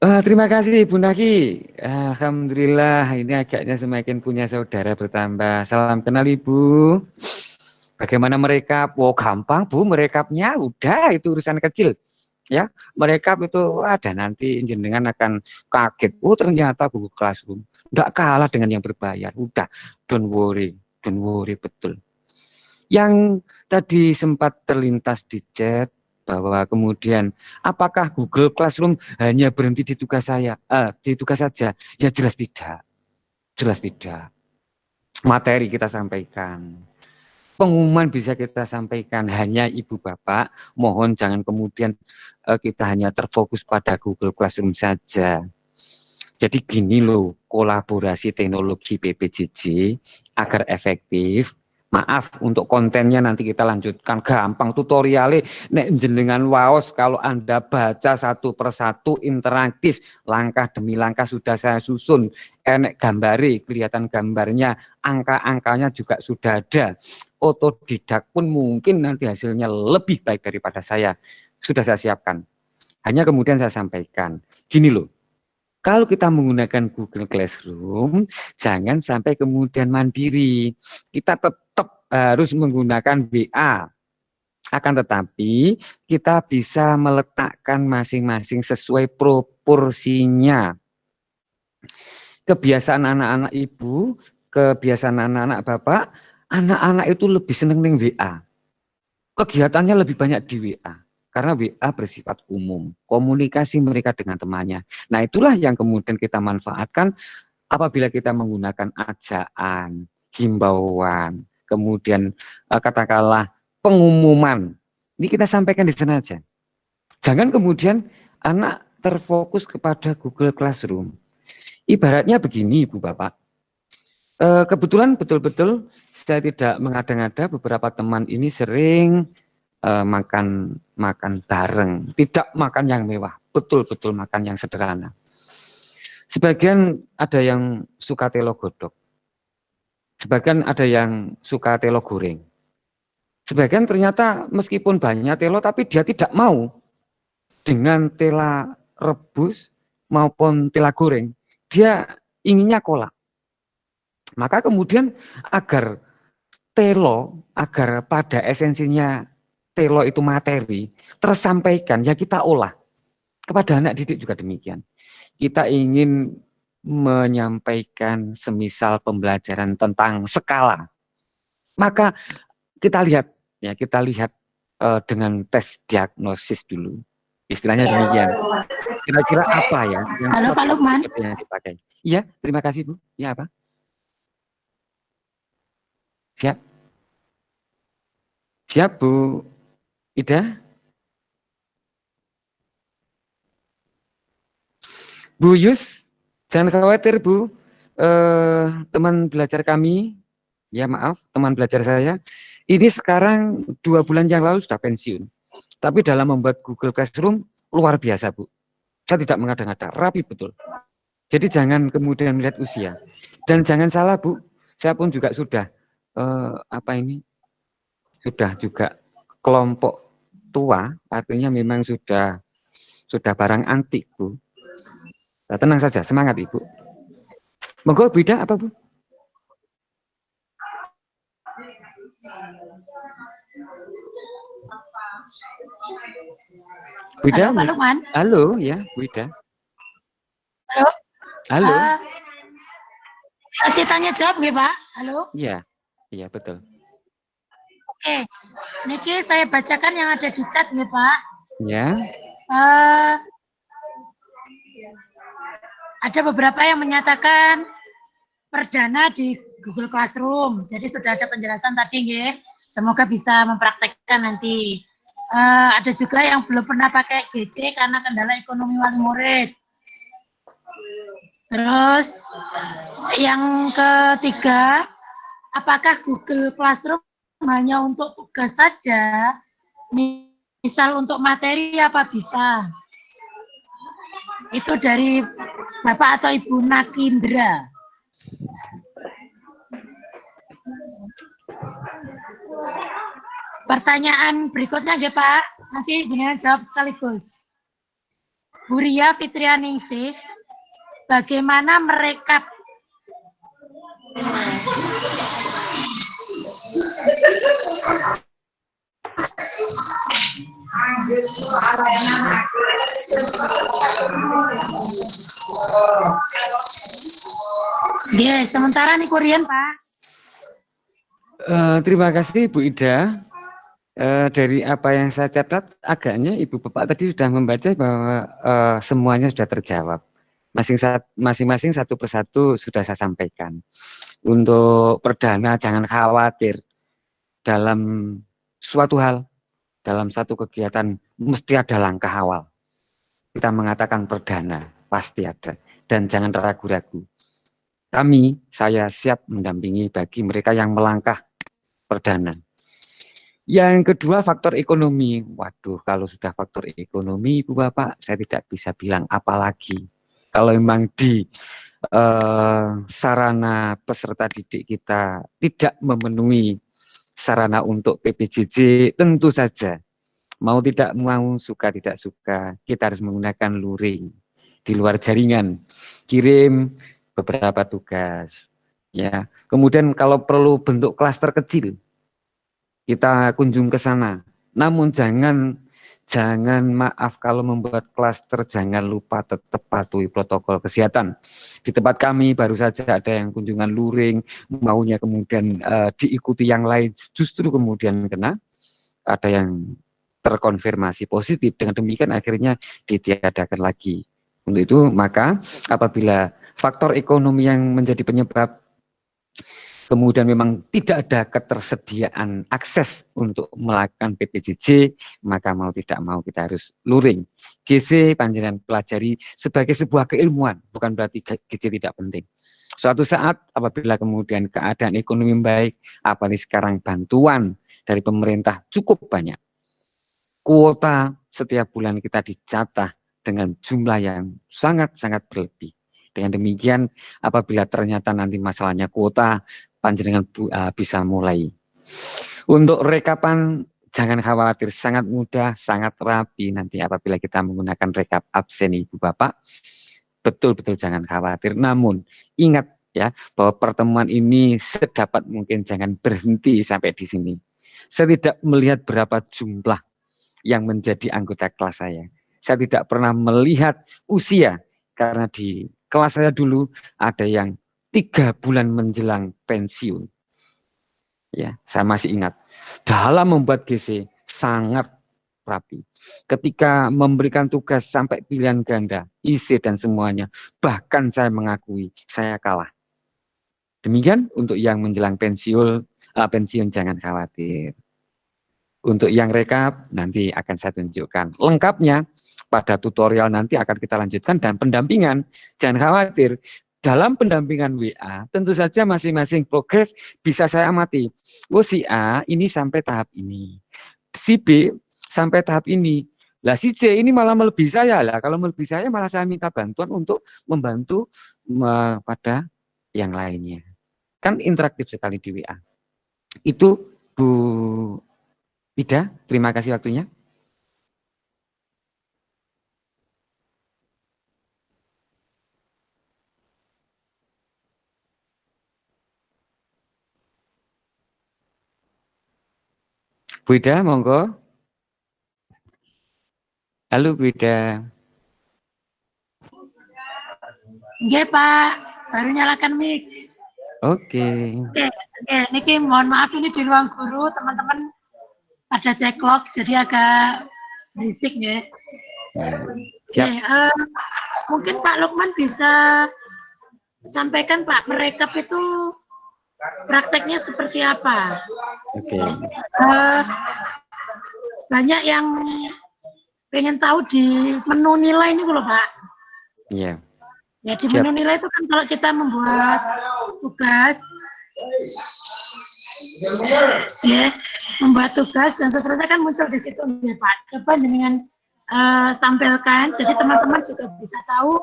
Terima kasih Bu Naki. Alhamdulillah ini agaknya semakin punya saudara bertambah. Salam kenal Ibu. Bagaimana merekap? Oh gampang Bu, merekapnya udah itu urusan kecil. Ya, merekap itu ada nanti jenengan akan kaget. Oh ternyata Google Classroom enggak kalah dengan yang berbayar. Udah, don't worry betul. Yang tadi sempat terlintas di chat bahwa kemudian apakah Google Classroom hanya berhenti di tugas saya, di tugas saja? Ya jelas tidak, Materi kita sampaikan, pengumuman bisa kita sampaikan, hanya Ibu Bapak mohon jangan kemudian kita hanya terfokus pada Google Classroom saja. Jadi gini loh, kolaborasi teknologi PPJJ agar efektif. Maaf untuk kontennya nanti kita lanjutkan, gampang tutorialnya nek jenengan waos kalau Anda baca satu persatu interaktif langkah demi langkah sudah saya susun, nek gambari kelihatan gambarnya, angka-angkanya juga sudah ada, otodidak pun mungkin nanti hasilnya lebih baik daripada saya, sudah saya siapkan. Hanya kemudian saya sampaikan gini loh, kalau kita menggunakan Google Classroom, jangan sampai kemudian mandiri. Kita tetap harus menggunakan WA. Akan tetapi, kita bisa meletakkan masing-masing sesuai proporsinya. Kebiasaan anak-anak ibu, kebiasaan anak-anak bapak, anak-anak itu lebih seneng ning WA. Kegiatannya lebih banyak di WA. Karena WA bersifat umum, komunikasi mereka dengan temannya. Nah itulah yang kemudian kita manfaatkan apabila kita menggunakan ajaan, himbauan, kemudian katakanlah pengumuman. Ini kita sampaikan di sana aja. Jangan kemudian anak terfokus kepada Google Classroom. Ibaratnya begini Ibu Bapak, kebetulan betul-betul saya tidak mengada-ngada, beberapa teman ini sering makan bareng, tidak makan yang mewah, betul-betul makan yang sederhana. Sebagian ada yang suka telo godok, sebagian ada yang suka telo goreng, sebagian ternyata meskipun banyak telo tapi dia tidak mau dengan tela rebus maupun tela goreng, dia inginnya kolak. Maka kemudian agar telo, agar pada esensinya telo itu materi, tersampaikan, ya kita olah. Kepada anak didik juga demikian. Kita ingin menyampaikan semisal pembelajaran tentang skala, maka kita lihat dengan tes diagnosis dulu, istilahnya demikian. Kira-kira apa ya yang Halo Pak Lukman. yang dipakai? Iya, terima kasih Bu. Ya apa? Siap Bu Ida. Bu Yus, jangan khawatir Bu, teman belajar kami, ya maaf, teman belajar saya, ini sekarang 2 bulan yang lalu sudah pensiun. Tapi dalam membuat Google Classroom, luar biasa Bu. Saya tidak mengada-ngada, rapi betul. Jadi jangan kemudian melihat usia. Dan jangan salah Bu, saya pun juga sudah, sudah juga kelompok tua, artinya memang sudah barang antik Bu. Nah, tenang saja, semangat Ibu. Monggo Bu Ida, apa Bu? Bu Ida? Halo Pak Lukman. Halo, ya Bu Ida. Halo. Halo. Sesi tanya jawab nggih Pak? Halo. Iya, iya betul. Oke, niki saya bacakan yang ada di chat nggih Pak. Ya. Ada beberapa yang menyatakan perdana di Google Classroom. Jadi sudah ada penjelasan tadi nggih. Semoga bisa mempraktekkan nanti. Ada juga yang belum pernah pakai GC karena kendala ekonomi wali murid. Terus yang ketiga, apakah Google Classroom hanya untuk tugas saja? Misal untuk materi apa bisa? Itu dari Bapak atau Ibu Nakindra. Pertanyaan berikutnya ya Pak, nanti dengan jawab sekaligus. Bu Ria Fitrianingsih, bagaimana merekap sementara nih Korean Pak. Terima kasih Bu Ida. Dari apa yang saya catat, agaknya Ibu Bapak tadi sudah membaca bahwa semuanya sudah terjawab. Masing-masing satu persatu sudah saya sampaikan. Untuk perdana jangan khawatir dalam suatu hal, dalam satu kegiatan mesti ada langkah awal. Kita mengatakan perdana, pasti ada. Dan jangan ragu-ragu. Saya siap mendampingi bagi mereka yang melangkah perdana. Yang kedua faktor ekonomi. Waduh, kalau sudah faktor ekonomi Ibu Bapak, saya tidak bisa bilang apa lagi. Kalau memang di sarana peserta didik kita tidak memenuhi sarana untuk PPJJ, tentu saja mau tidak mau, suka tidak suka, kita harus menggunakan luring di luar jaringan, kirim beberapa tugas. Ya, kemudian kalau perlu bentuk klaster kecil, kita kunjung ke sana. Namun jangan maaf kalau membuat klaster, jangan lupa tetap patuhi protokol kesehatan. Di tempat kami baru saja ada yang kunjungan luring, maunya kemudian diikuti yang lain, justru kemudian kena, ada yang terkonfirmasi positif. Dengan demikian akhirnya ditiadakan lagi. Untuk itu maka apabila faktor ekonomi yang menjadi penyebab, kemudian memang tidak ada ketersediaan akses untuk melakukan PPJJ, maka mau tidak mau kita harus luring. GC panjenengan pelajari sebagai sebuah keilmuan, bukan berarti GC tidak penting. Suatu saat apabila kemudian keadaan ekonomi baik, apalagi sekarang bantuan dari pemerintah cukup banyak, kuota setiap bulan kita dicatat dengan jumlah yang sangat-sangat berlebih. Dengan demikian apabila ternyata nanti masalahnya kuota, panjenengan bisa mulai. Untuk rekapan jangan khawatir, sangat mudah, sangat rapi nanti apabila kita menggunakan rekap absen Ibu Bapak. Betul-betul jangan khawatir. Namun ingat ya bahwa pertemuan ini sedapat mungkin jangan berhenti sampai di sini. Saya tidak melihat berapa jumlah yang menjadi anggota kelas saya. Saya tidak pernah melihat usia, karena di kelas saya dulu ada yang 3 bulan menjelang pensiun. Ya, saya masih ingat. Dalam membuat GC sangat rapi. Ketika memberikan tugas sampai pilihan ganda, IC dan semuanya, bahkan saya mengakui saya kalah. Demikian untuk yang menjelang pensiun jangan khawatir. Untuk yang rekap nanti akan saya tunjukkan lengkapnya pada tutorial, nanti akan kita lanjutkan, dan pendampingan jangan khawatir. Dalam pendampingan WA tentu saja masing-masing progres bisa saya amati. Oh, si A ini sampai tahap ini, si B sampai tahap ini, lah si C ini malah melebihi saya lah. Kalau melebihi saya malah saya minta bantuan untuk membantu pada yang lainnya. Kan interaktif sekali di WA. Itu Bu Ida, terima kasih waktunya. Bu Ida, monggo. Halo Bu Ida. Nggih, Pak. Baru nyalakan mic. Oke. Oke, niki mohon maaf ini di ruang guru, teman-teman pada ceklok jadi agak berisik ya. Siap. Mungkin Pak Lukman bisa sampaikan Pak, merekap itu prakteknya seperti apa? Oke. Banyak yang pengen tahu di menu nilai ini loh Pak. Iya. Ya di menu nilai itu kan kalau kita membuat tugas, ya membuat tugas dan seterusnya kan muncul di situ ya Pak. Coba dengan tampilkan, jadi teman-teman juga bisa tahu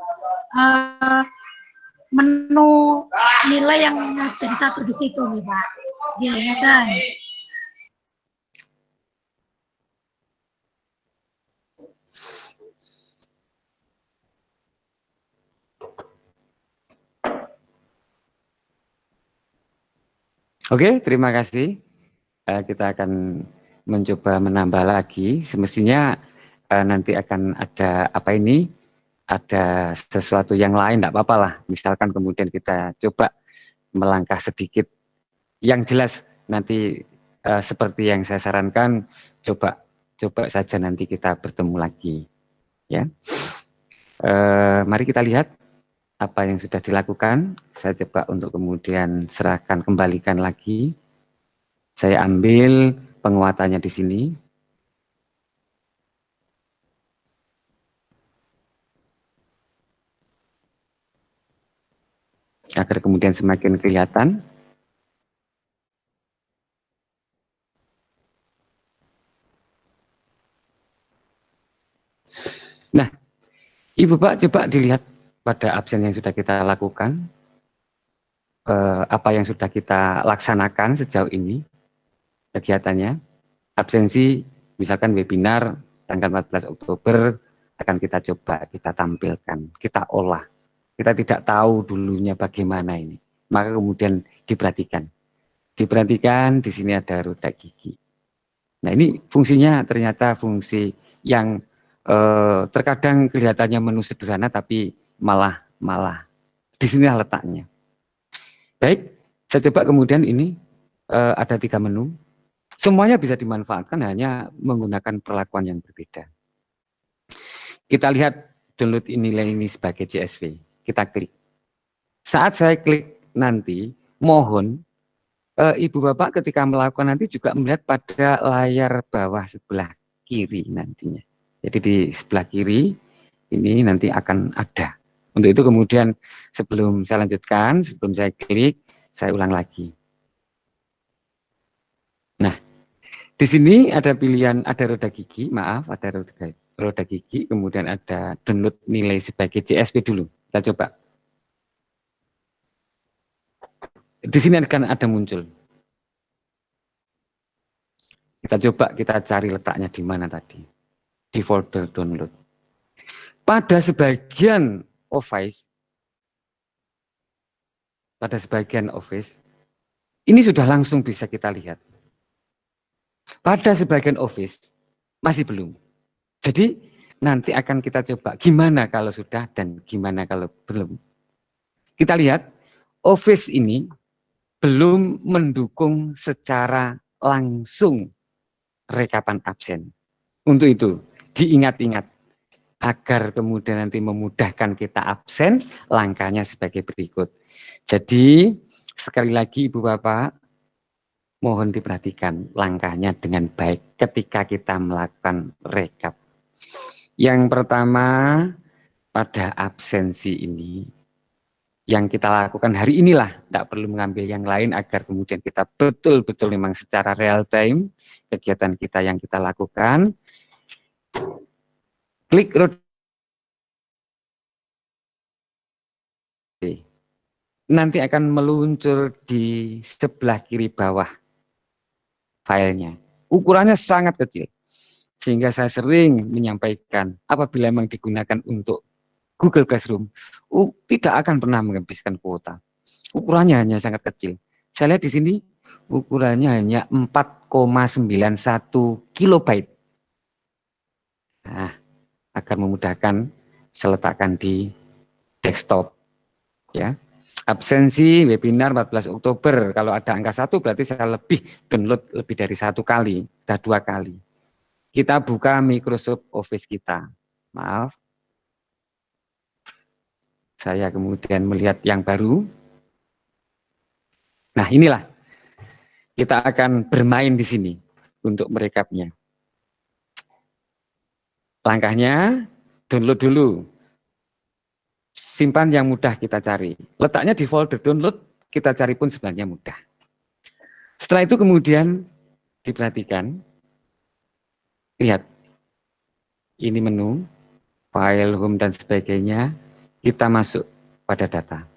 menu nilai yang jadi satu di situ nih Pak. Ya kan. Oke, terima kasih. Kita akan mencoba menambah lagi. Semestinya nanti akan ada apa ini? Ada sesuatu yang lain, tidak apa-apa lah. Misalkan kemudian kita coba melangkah sedikit. Yang jelas nanti seperti yang saya sarankan, coba saja nanti kita bertemu lagi. Ya, mari kita lihat apa yang sudah dilakukan. Saya coba untuk kemudian kembalikan lagi. Saya ambil penguatannya di sini. Agar kemudian semakin kelihatan. Nah, Ibu Pak, coba dilihat pada absen yang sudah kita lakukan, apa yang sudah kita laksanakan sejauh ini, kegiatannya, absensi, misalkan webinar tanggal 14 Oktober, akan kita coba, kita tampilkan, kita olah. Kita tidak tahu dulunya bagaimana ini, maka kemudian diperhatikan. Diperhatikan, di sini ada roda gigi. Nah ini fungsinya ternyata fungsi yang terkadang kelihatannya menu sederhana, tapi malah di sinilah letaknya. Baik, saya coba kemudian ini ada 3 menu. Semuanya bisa dimanfaatkan, hanya menggunakan perlakuan yang berbeda. Kita lihat download nilai ini sebagai CSV. Kita klik. Saat saya klik nanti, mohon Ibu Bapak ketika melakukan nanti juga melihat pada layar bawah sebelah kiri nantinya. Jadi di sebelah kiri ini nanti akan ada. Untuk itu kemudian sebelum saya lanjutkan, sebelum saya klik, saya ulang lagi. Nah, di sini ada pilihan, ada roda gigi, maaf, ada roda gigi, kemudian ada download nilai sebagai CSV dulu. Kita coba. Di sini akan ada muncul. Kita coba, kita cari letaknya di mana tadi. Di folder download. Pada sebagian Office, ini sudah langsung bisa kita lihat. Pada sebagian office masih belum. Jadi nanti akan kita coba gimana kalau sudah dan gimana kalau belum. Kita lihat office ini belum mendukung secara langsung rekapan absen. Untuk itu diingat-ingat agar kemudian nanti memudahkan kita absen, langkahnya sebagai berikut. Jadi sekali lagi Ibu Bapak, mohon diperhatikan langkahnya dengan baik ketika kita melakukan rekap. Yang pertama, pada absensi ini, yang kita lakukan hari inilah, tidak perlu mengambil yang lain agar kemudian kita betul-betul memang secara real time, kegiatan kita yang kita lakukan, klik roda, nanti akan meluncur di sebelah kiri bawah filenya. Ukurannya sangat kecil, sehingga saya sering menyampaikan apabila memang digunakan untuk Google Classroom, tidak akan pernah menghabiskan kuota. Ukurannya hanya sangat kecil. Saya lihat di sini ukurannya hanya 4,91 kilobyte. Nah, agar memudahkan saya letakkan di desktop. Ya, absensi webinar 14 Oktober. Kalau ada angka 1 berarti saya download lebih dari 1 kali, sudah 2 kali. Kita buka Microsoft Office kita. Maaf. Saya kemudian melihat yang baru. Nah, inilah. Kita akan bermain di sini untuk merekapnya. Langkahnya, download dulu. Simpan yang mudah kita cari. Letaknya di folder download, kita cari pun sebenarnya mudah. Setelah itu kemudian diperhatikan. Lihat. Ini menu, file, home, dan sebagainya. Kita masuk pada data.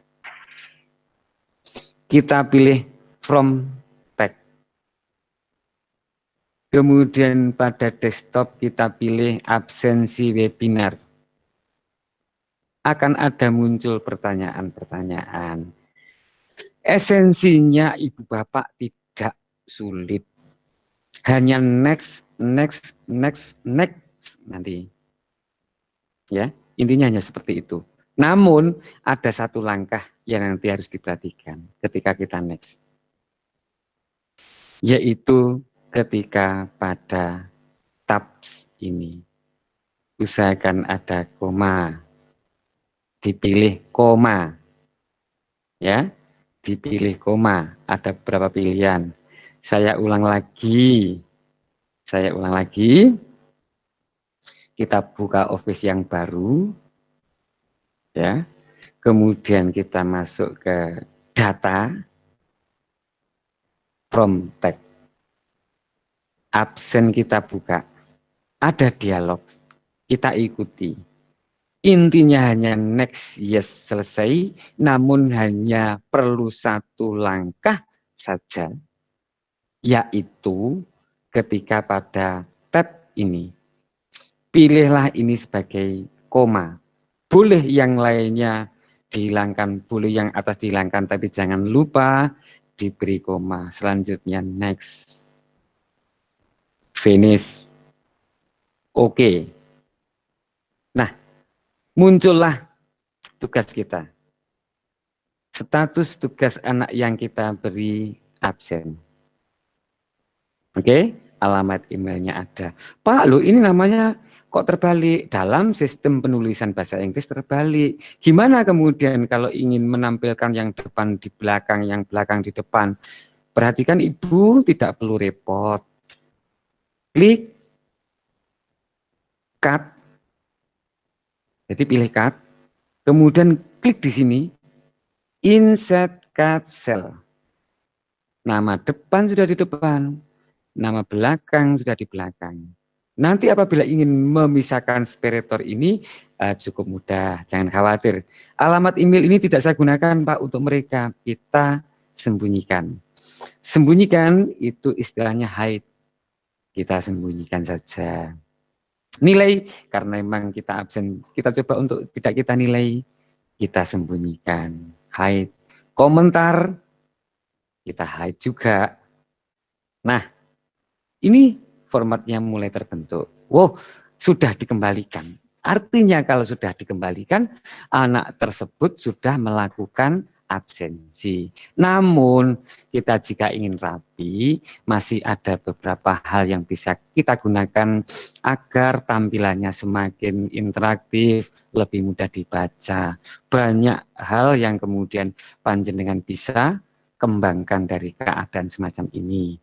Kita pilih from tag. Kemudian pada desktop kita pilih absensi webinar. Akan ada muncul pertanyaan-pertanyaan. Esensinya Ibu Bapak tidak sulit. Hanya next nanti. Ya, intinya hanya seperti itu. Namun ada satu langkah yang nanti harus diperhatikan ketika kita next. Yaitu ketika pada tabs ini. Usahakan ada koma. Dipilih koma. Ya, dipilih koma. Ada beberapa pilihan. Saya ulang lagi. Kita buka Office yang baru. Ya. Kemudian kita masuk ke data. From tag. Absen kita buka. Ada dialog. Kita ikuti. Intinya hanya next, yes, selesai. Namun hanya perlu satu langkah saja. Yaitu ketika pada tab ini. Pilihlah ini sebagai koma. Boleh yang lainnya dihilangkan, boleh yang atas dihilangkan, tapi jangan lupa diberi koma. Selanjutnya next. Finish. Oke. Nah, muncullah tugas kita. Status tugas anak yang kita beri absen. Oke, alamat emailnya ada. Pak, lo ini namanya kok terbalik? Dalam sistem penulisan bahasa Inggris terbalik. Gimana kemudian kalau ingin menampilkan yang depan di belakang, yang belakang di depan? Perhatikan Ibu, tidak perlu repot. Klik cut. Jadi pilih cut. Kemudian klik di sini. Insert cut cell. Nama depan sudah di depan. Nama belakang sudah di belakang. Nanti apabila ingin memisahkan separator ini cukup mudah, jangan khawatir. Alamat email ini tidak saya gunakan Pak untuk mereka, kita sembunyikan. Sembunyikan itu istilahnya hide. Kita sembunyikan saja. Nilai, karena memang kita absen, kita coba untuk tidak kita nilai, kita sembunyikan. Hide. Komentar, kita hide juga. Nah, Ini formatnya mulai terbentuk. Wow, sudah dikembalikan. Artinya kalau sudah dikembalikan, anak tersebut sudah melakukan absensi. Namun kita jika ingin rapi, masih ada beberapa hal yang bisa kita gunakan agar tampilannya semakin interaktif, lebih mudah dibaca. Banyak hal yang kemudian panjenengan bisa kembangkan dari keadaan semacam ini.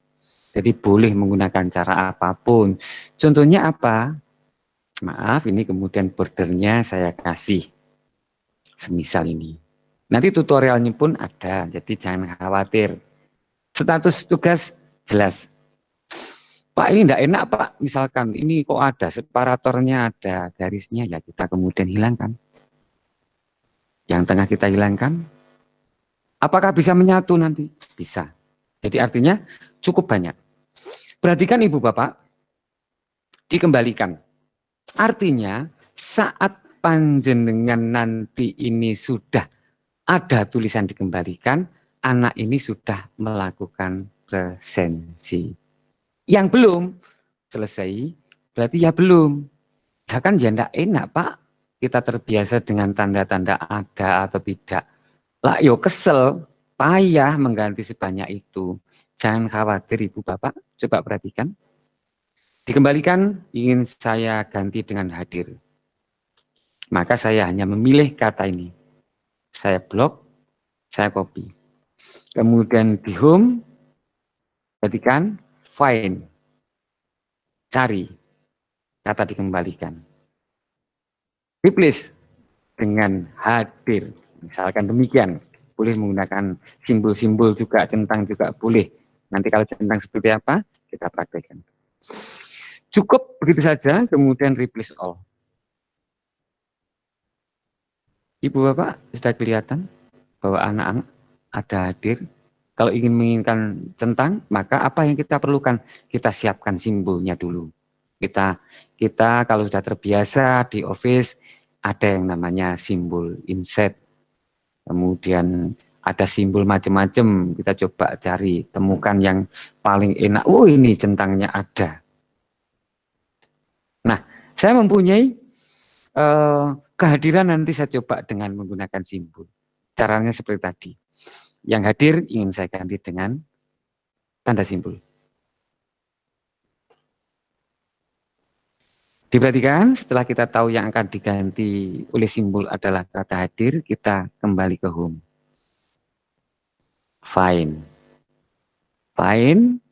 Jadi boleh menggunakan cara apapun. Contohnya apa? Maaf, ini kemudian bordernya saya kasih. Semisal ini. Nanti tutorialnya pun ada, jadi jangan khawatir. Status tugas jelas. Pak, ini tidak enak Pak, misalkan ini kok ada separatornya, ada garisnya, ya kita kemudian hilangkan. Yang tengah kita hilangkan. Apakah bisa menyatu nanti? Bisa. Jadi artinya cukup banyak. Perhatikan Ibu Bapak, dikembalikan. Artinya saat panjenengan nanti ini sudah ada tulisan dikembalikan, anak ini sudah melakukan presensi. Yang belum selesai, berarti ya belum. Ya kan ya enggak enak Pak, kita terbiasa dengan tanda-tanda ada atau tidak. Lah yo kesel, payah mengganti sebanyak itu. Jangan khawatir Ibu Bapak, coba perhatikan. Dikembalikan ingin saya ganti dengan hadir. Maka saya hanya memilih kata ini. Saya blok, saya copy. Kemudian di home, ketikkan find, cari, kata dikembalikan. Replace dengan hadir, misalkan demikian. Boleh menggunakan simbol-simbol juga, centang juga boleh. Nanti kalau centang seperti apa, kita praktekkan. Cukup begitu saja, kemudian replace all. Ibu Bapak sudah kelihatan bahwa anak-anak ada hadir. Kalau ingin menginginkan centang, maka apa yang kita perlukan? Kita siapkan simbolnya dulu. Kita kalau sudah terbiasa di Office, ada yang namanya simbol insert. Kemudian ada simbol macam-macam, kita coba cari, temukan yang paling enak. Oh ini centangnya ada. Nah, saya mempunyai kehadiran nanti saya coba dengan menggunakan simbol. Caranya seperti tadi. Yang hadir ingin saya ganti dengan tanda simbol. Diperhatikan setelah kita tahu yang akan diganti oleh simbol adalah kata hadir, kita kembali ke home. Find. Find.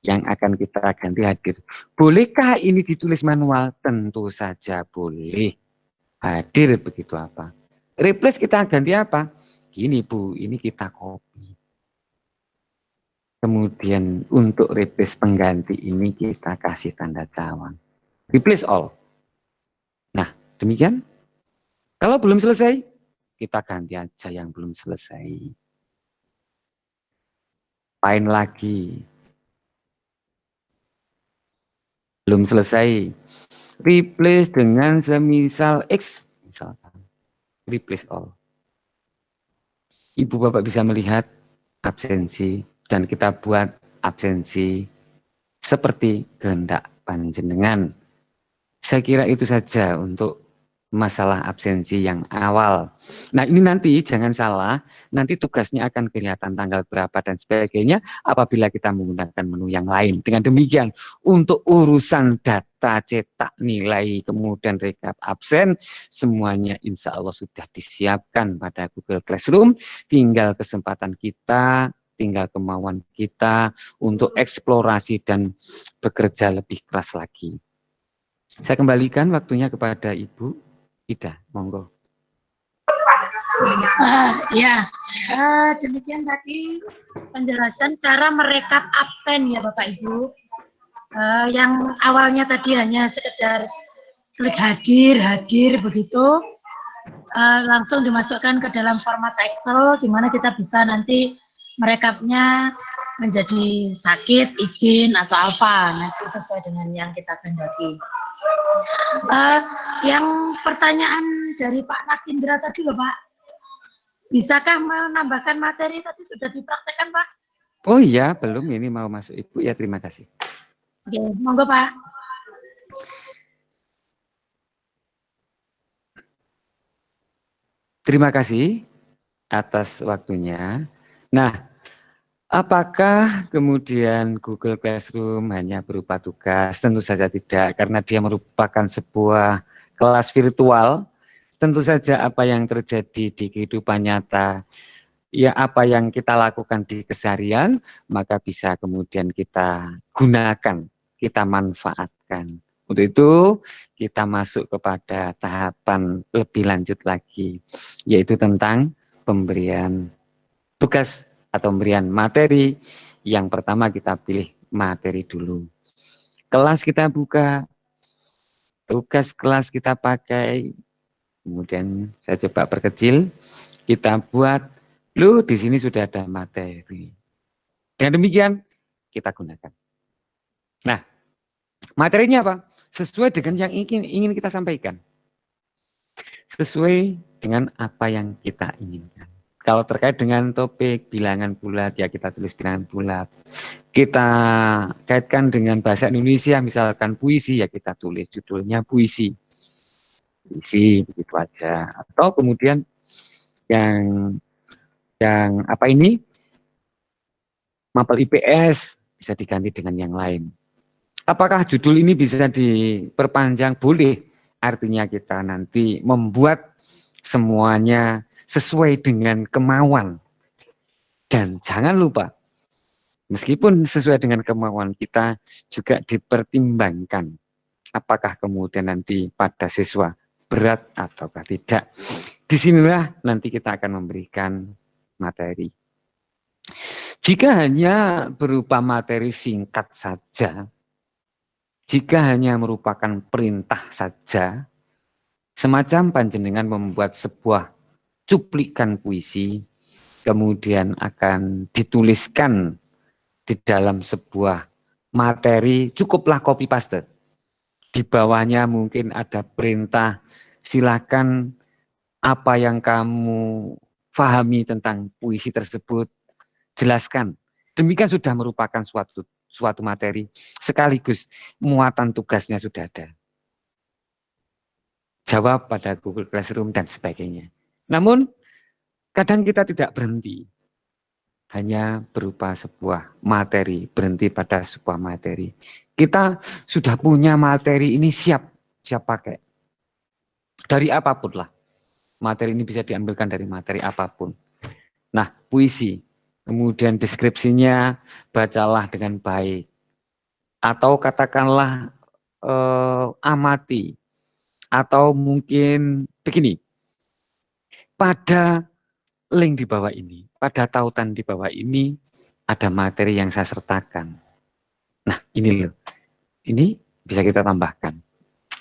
Yang akan kita ganti hadir. Bolehkah ini ditulis manual? Tentu saja boleh. Hadir begitu apa? Replace kita ganti apa? Gini Bu, ini kita copy. Kemudian untuk replace pengganti ini kita kasih tanda cawang. Replace all. Nah, demikian. Kalau belum selesai, kita ganti aja yang belum selesai. Find lagi. Belum selesai, replace dengan semisal X, misalkan, replace all. Ibu Bapak bisa melihat absensi, dan kita buat absensi seperti kehendak panjenengan. Saya kira itu saja untuk masalah absensi yang awal. Nah ini nanti jangan salah, nanti tugasnya akan kelihatan tanggal berapa dan sebagainya apabila kita menggunakan menu yang lain. Dengan demikian untuk urusan data cetak nilai kemudian rekap absen semuanya insya Allah sudah disiapkan pada Google Classroom. Tinggal kesempatan kita, tinggal kemauan kita untuk eksplorasi dan bekerja lebih keras lagi. Saya kembalikan waktunya kepada Ibu Ida, monggo. Demikian tadi penjelasan cara merekap absen ya Bapak Ibu. Yang awalnya tadi hanya sekedar klik hadir begitu, langsung dimasukkan ke dalam format Excel, di mana kita bisa nanti merekapnya menjadi sakit, izin, atau alfa, nanti sesuai dengan yang kita kehendaki. Yang pertanyaan dari Pak Nakindra tadi loh Pak, bisakah menambahkan materi tadi sudah dipraktekkan Pak? Oh iya, belum, ini mau masuk Ibu ya, terima kasih. Oke, monggo Pak. Terima kasih atas waktunya. Nah, apakah kemudian Google Classroom hanya berupa tugas? Tentu saja tidak, karena dia merupakan sebuah kelas virtual. Tentu saja apa yang terjadi di kehidupan nyata, ya apa yang kita lakukan di keseharian, maka bisa kemudian kita gunakan, kita manfaatkan. Untuk itu kita masuk kepada tahapan lebih lanjut lagi, yaitu tentang pemberian tugas atau pemberian materi. Yang pertama kita pilih materi dulu. Kelas kita buka, tugas kelas kita pakai, kemudian saya coba perkecil, kita buat, loh di sini sudah ada materi. Dengan demikian kita gunakan. Nah, materinya apa? Sesuai dengan yang ingin kita sampaikan. Sesuai dengan apa yang kita inginkan. Kalau terkait dengan topik bilangan bulat, ya kita tulis bilangan bulat. Kita kaitkan dengan bahasa Indonesia, misalkan puisi, ya kita tulis judulnya puisi. Puisi, begitu aja. Atau kemudian yang apa ini? Mapel IPS, bisa diganti dengan yang lain. Apakah judul ini bisa diperpanjang? Boleh. Artinya kita nanti membuat semuanya sesuai dengan kemauan. Dan jangan lupa, meskipun sesuai dengan kemauan kita, juga dipertimbangkan apakah kemudian nanti pada siswa berat ataukah tidak. Disinilah nanti kita akan memberikan materi. Jika hanya berupa materi singkat saja, jika hanya merupakan perintah saja, semacam panjenengan membuat sebuah cuplikan puisi, kemudian akan dituliskan di dalam sebuah materi, cukuplah copy paste. Di bawahnya mungkin ada perintah, silakan apa yang kamu pahami tentang puisi tersebut, jelaskan. Demikian sudah merupakan suatu materi, sekaligus muatan tugasnya sudah ada. Jawab pada Google Classroom dan sebagainya. Namun, kadang kita tidak berhenti. Hanya berupa sebuah materi, berhenti pada sebuah materi. Kita sudah punya materi ini siap pakai. Dari apapun lah. Materi ini bisa diambilkan dari materi apapun. Nah, puisi. Kemudian deskripsinya bacalah dengan baik. Atau katakanlah amati. Atau mungkin begini. Pada link di bawah ini, pada tautan di bawah ini, ada materi yang saya sertakan. Nah, ini loh. Ini bisa kita tambahkan.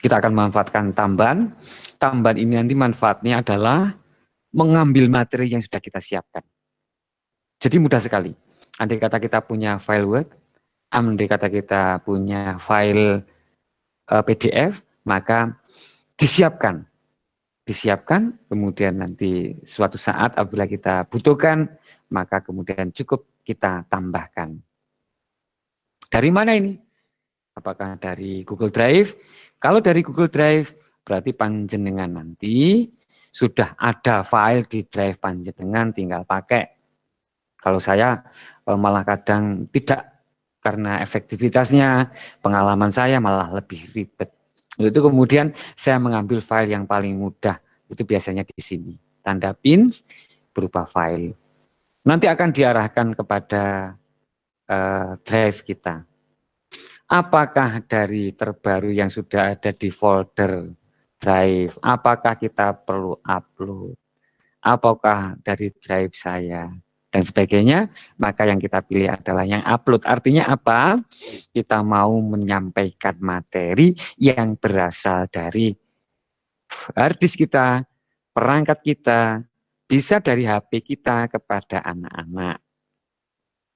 Kita akan memanfaatkan tambahan. Tambahan ini nanti manfaatnya adalah mengambil materi yang sudah kita siapkan. Jadi mudah sekali. Andai kata kita punya file Word, andai kata kita punya file PDF, maka disiapkan, kemudian nanti suatu saat apabila kita butuhkan, maka kemudian cukup kita tambahkan. Dari mana ini? Apakah dari Google Drive? Kalau dari Google Drive, berarti panjenengan nanti sudah ada file di drive panjenengan, tinggal pakai. Kalau saya malah kadang tidak, karena efektivitasnya, pengalaman saya malah lebih ribet. Untuk itu kemudian saya mengambil file yang paling mudah, itu biasanya di sini. Tanda pin berupa file. Nanti akan diarahkan kepada drive kita. Apakah dari terbaru yang sudah ada di folder drive, apakah kita perlu upload, apakah dari drive saya, dan sebagainya, maka yang kita pilih adalah yang upload. Artinya apa? Kita mau menyampaikan materi yang berasal dari hard disk kita, perangkat kita, bisa dari HP kita kepada anak-anak.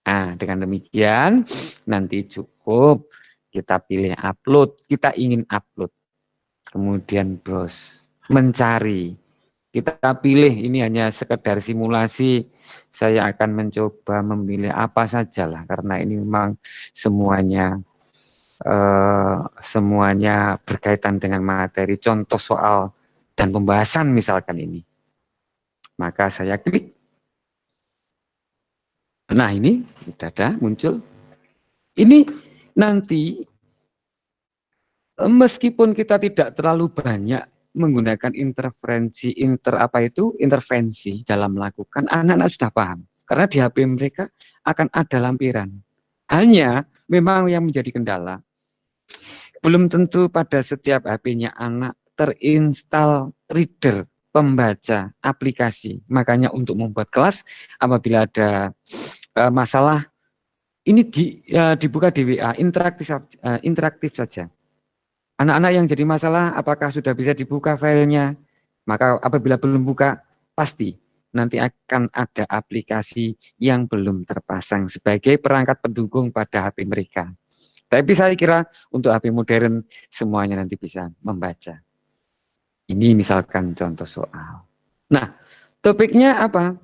Nah, dengan demikian nanti cukup kita pilih upload, kita ingin upload. Kemudian browse, mencari. Kita pilih ini hanya sekedar simulasi, saya akan mencoba memilih apa sajalah, karena ini memang semuanya semuanya berkaitan dengan materi, contoh soal dan pembahasan misalkan ini. Maka saya klik. Nah ini sudah ada muncul. Ini nanti meskipun kita tidak terlalu banyak menggunakan intervensi, intervensi dalam melakukan, anak-anak sudah paham. Karena di HP mereka akan ada lampiran. Hanya memang yang menjadi kendala, belum tentu pada setiap HP-nya anak terinstal reader, pembaca aplikasi. Makanya untuk membuat kelas, apabila ada masalah, ini dibuka di WA, interaktif saja. Anak-anak yang jadi masalah, apakah sudah bisa dibuka filenya? Maka apabila belum buka, pasti nanti akan ada aplikasi yang belum terpasang sebagai perangkat pendukung pada HP mereka. Tapi saya kira untuk HP modern, semuanya nanti bisa membaca. Ini misalkan contoh soal. Nah, topiknya apa?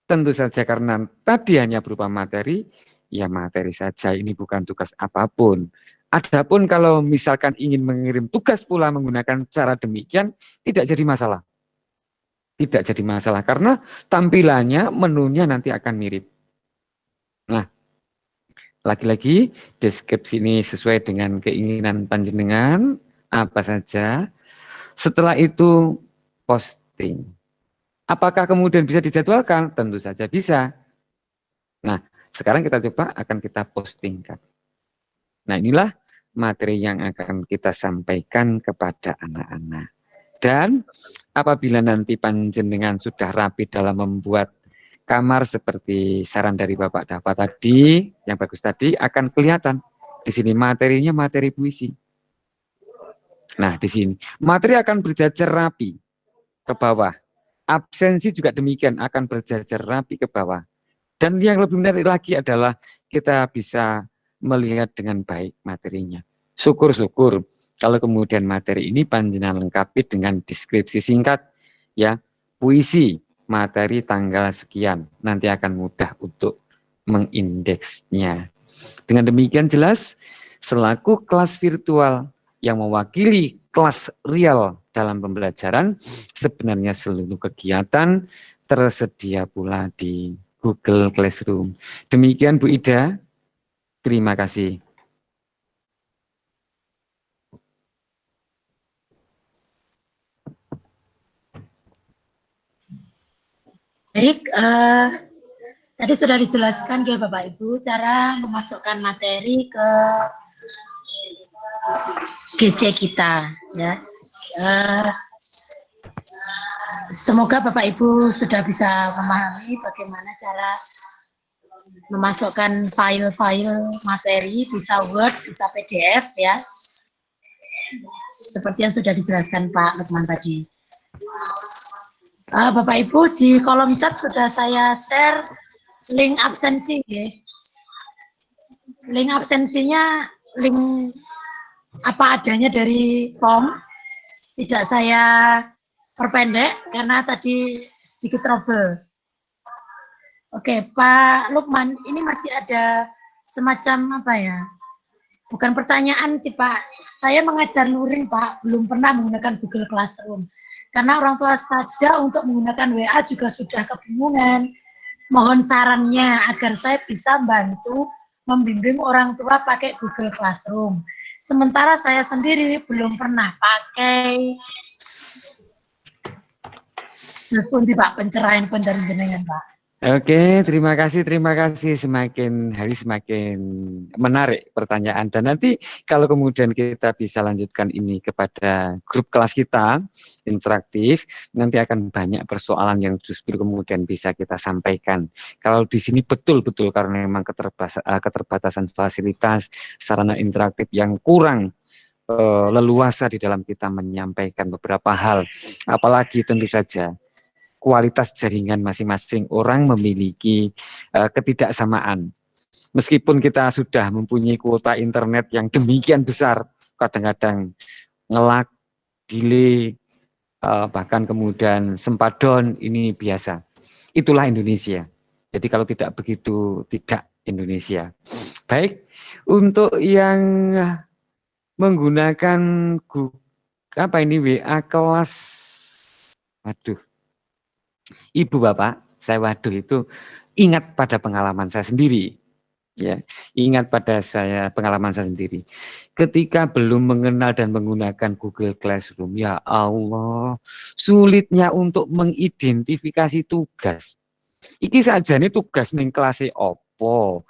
Tentu saja karena tadi hanya berupa materi, ya materi saja, ini bukan tugas apapun. Adapun kalau misalkan ingin mengirim tugas pula menggunakan cara demikian, tidak jadi masalah. Tidak jadi masalah, karena tampilannya, menunya nanti akan mirip. Nah, lagi-lagi deskripsi ini sesuai dengan keinginan panjenengan, apa saja. Setelah itu posting. Apakah kemudian bisa dijadwalkan? Tentu saja bisa. Nah, sekarang kita coba akan kita postingkan. Nah, inilah materi yang akan kita sampaikan kepada anak-anak. Dan apabila nanti panjenengan sudah rapi dalam membuat kamar seperti saran dari Bapak Dava tadi, yang bagus tadi, akan kelihatan di sini materinya materi puisi. Nah, di sini materi akan berjajar rapi ke bawah. Absensi juga demikian akan berjajar rapi ke bawah. Dan yang lebih menarik lagi adalah kita bisa melihat dengan baik materinya. Syukur-syukur kalau kemudian materi ini panjenengan lengkapi dengan deskripsi singkat, ya, puisi, materi tanggal sekian, nanti akan mudah untuk mengindeksnya. Dengan demikian jelas, selaku kelas virtual yang mewakili kelas real dalam pembelajaran, sebenarnya seluruh kegiatan tersedia pula di Google Classroom. Demikian Bu Ida, terima kasih. Baik, tadi sudah dijelaskan ya Bapak Ibu cara memasukkan materi ke GC kita, ya. Semoga Bapak Ibu sudah bisa memahami bagaimana cara memasukkan file-file materi, bisa Word, bisa PDF, ya. Seperti yang sudah dijelaskan Pak Lukman tadi. Bapak Ibu, di kolom chat sudah saya share link absensi, ya. Link absensinya, link apa adanya dari form, tidak saya perpendek karena tadi sedikit trouble. Oke, Pak Lukman, ini masih ada semacam apa ya? Bukan pertanyaan sih Pak, saya mengajar luring Pak, belum pernah menggunakan Google Classroom. Karena orang tua saja untuk menggunakan WA juga sudah kebingungan. Mohon sarannya agar saya bisa bantu membimbing orang tua pakai Google Classroom. Sementara saya sendiri belum pernah pakai. Terus pun Pak pencerahan jenengan Pak. Oke, terima kasih. Semakin hari semakin menarik pertanyaan. Dan nanti kalau kemudian kita bisa lanjutkan ini kepada grup kelas kita, interaktif, nanti akan banyak persoalan yang justru kemudian bisa kita sampaikan. Kalau di sini betul-betul karena memang keterbatasan fasilitas, sarana interaktif yang kurang leluasa di dalam kita menyampaikan beberapa hal. Apalagi tentu saja, kualitas jaringan masing-masing orang memiliki ketidaksamaan. Meskipun kita sudah mempunyai kuota internet yang demikian besar, kadang-kadang ngelak, delay, bahkan kemudian sempat down, ini biasa. Itulah Indonesia. Jadi kalau tidak begitu, tidak Indonesia. Baik, untuk yang menggunakan WA kelas, waduh, Ibu Bapak, saya waduh itu ingat pada pengalaman saya sendiri. Ya, ingat pada pengalaman saya sendiri. Ketika belum mengenal dan menggunakan Google Classroom, ya Allah, sulitnya untuk mengidentifikasi tugas. Iki saja nih tugas ning kelas opo.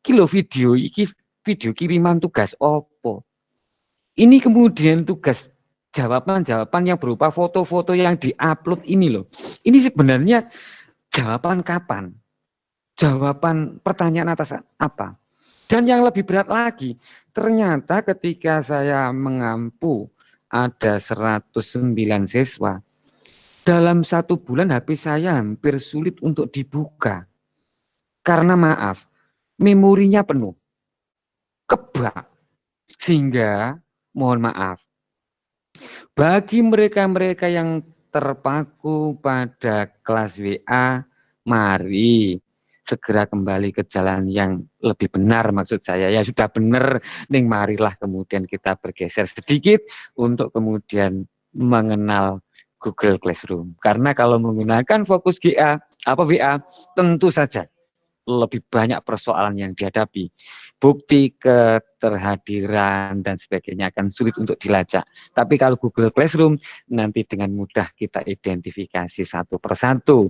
Kilo video iki video kiriman tugas opo. Ini kemudian tugas jawaban-jawaban yang berupa foto-foto yang diupload ini loh. Ini sebenarnya jawaban kapan? Jawaban pertanyaan atas apa? Dan yang lebih berat lagi, ternyata ketika saya mengampu ada 109 siswa, dalam 1 bulan HP saya hampir sulit untuk dibuka. Karena maaf, memorinya penuh, kebak. Sehingga, mohon maaf, bagi mereka-mereka yang terpaku pada kelas WA, mari segera kembali ke jalan yang lebih benar. Maksud saya, ya sudah benar, ning marilah kemudian kita bergeser sedikit untuk kemudian mengenal Google Classroom. Karena kalau menggunakan fokus WA, tentu saja lebih banyak persoalan yang dihadapi. Bukti keterhadiran dan sebagainya akan sulit untuk dilacak. Tapi kalau Google Classroom, nanti dengan mudah kita identifikasi satu persatu.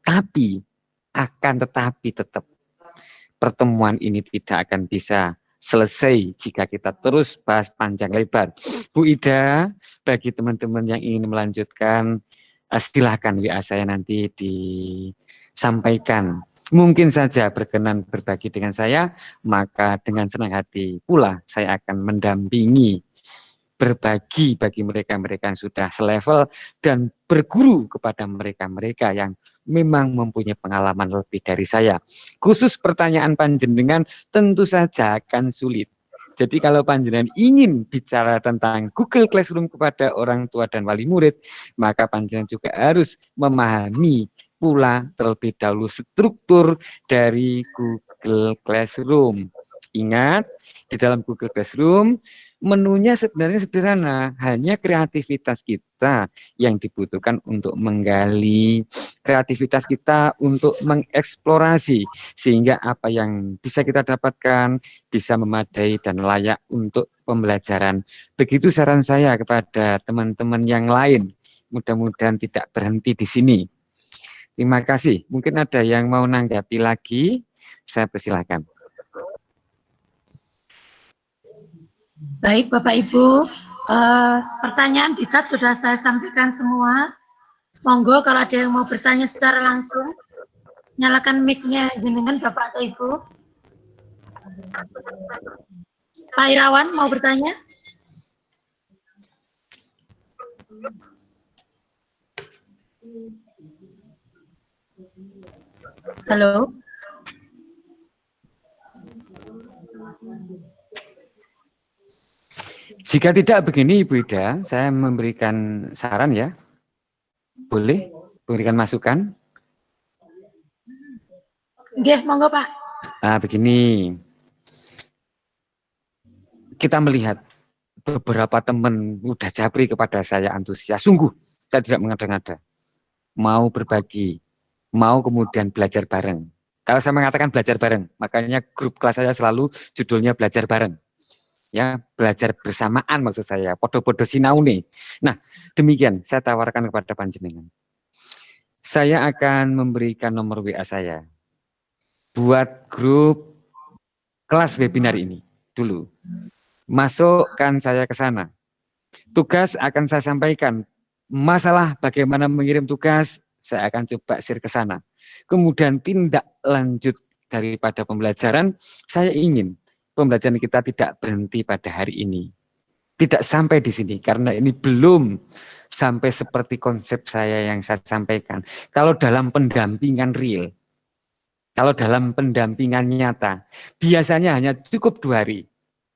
Tapi akan tetapi tetap pertemuan ini tidak akan bisa selesai jika kita terus bahas panjang lebar. Bu Ida, bagi teman-teman yang ingin melanjutkan, silahkan WA saya nanti disampaikan. Mungkin saja berkenan berbagi dengan saya, maka dengan senang hati pula saya akan mendampingi, berbagi bagi mereka-mereka yang sudah selevel dan berguru kepada mereka-mereka yang memang mempunyai pengalaman lebih dari saya. Khusus pertanyaan panjenengan tentu saja akan sulit. Jadi kalau panjenengan ingin bicara tentang Google Classroom kepada orang tua dan wali murid, maka panjenengan juga harus memahami pula terlebih dahulu struktur dari Google Classroom. Ingat, di dalam Google Classroom menunya sebenarnya sederhana, hanya kreativitas kita yang dibutuhkan untuk menggali, kreativitas kita untuk mengeksplorasi, sehingga apa yang bisa kita dapatkan bisa memadai dan layak untuk pembelajaran. Begitu saran saya kepada teman-teman yang lain, mudah-mudahan tidak berhenti di sini. Terima kasih. Mungkin ada yang mau nanggapi lagi, saya persilahkan. Baik Bapak Ibu, pertanyaan di chat sudah saya sampaikan semua. Monggo kalau ada yang mau bertanya secara langsung, nyalakan mic-nya jenengan Bapak atau Ibu. Pak Irawan mau bertanya? Halo. Jika tidak begini Ibu Ida, saya memberikan saran ya. Boleh memberikan masukan? Nggih, monggo Pak. Nah, begini. Kita melihat beberapa teman udah japri kepada saya antusias. Sungguh, saya tidak mengada-ngada. Mau berbagi, mau kemudian belajar bareng. Kalau saya mengatakan belajar bareng, makanya grup kelas saya selalu judulnya belajar bareng. Ya, belajar bersamaan maksud saya, podo-podo sinaune. Nah, demikian saya tawarkan kepada panjenengan. Saya akan memberikan nomor WA saya buat grup kelas webinar ini dulu. Masukkan saya ke sana. Tugas akan saya sampaikan. Masalah bagaimana mengirim tugas, saya akan coba share ke sana. Kemudian tindak lanjut daripada pembelajaran, saya ingin pembelajaran kita tidak berhenti pada hari ini. Tidak sampai di sini, karena ini belum sampai seperti konsep saya yang saya sampaikan. Kalau dalam pendampingan real, kalau dalam pendampingan nyata, biasanya hanya cukup 2 hari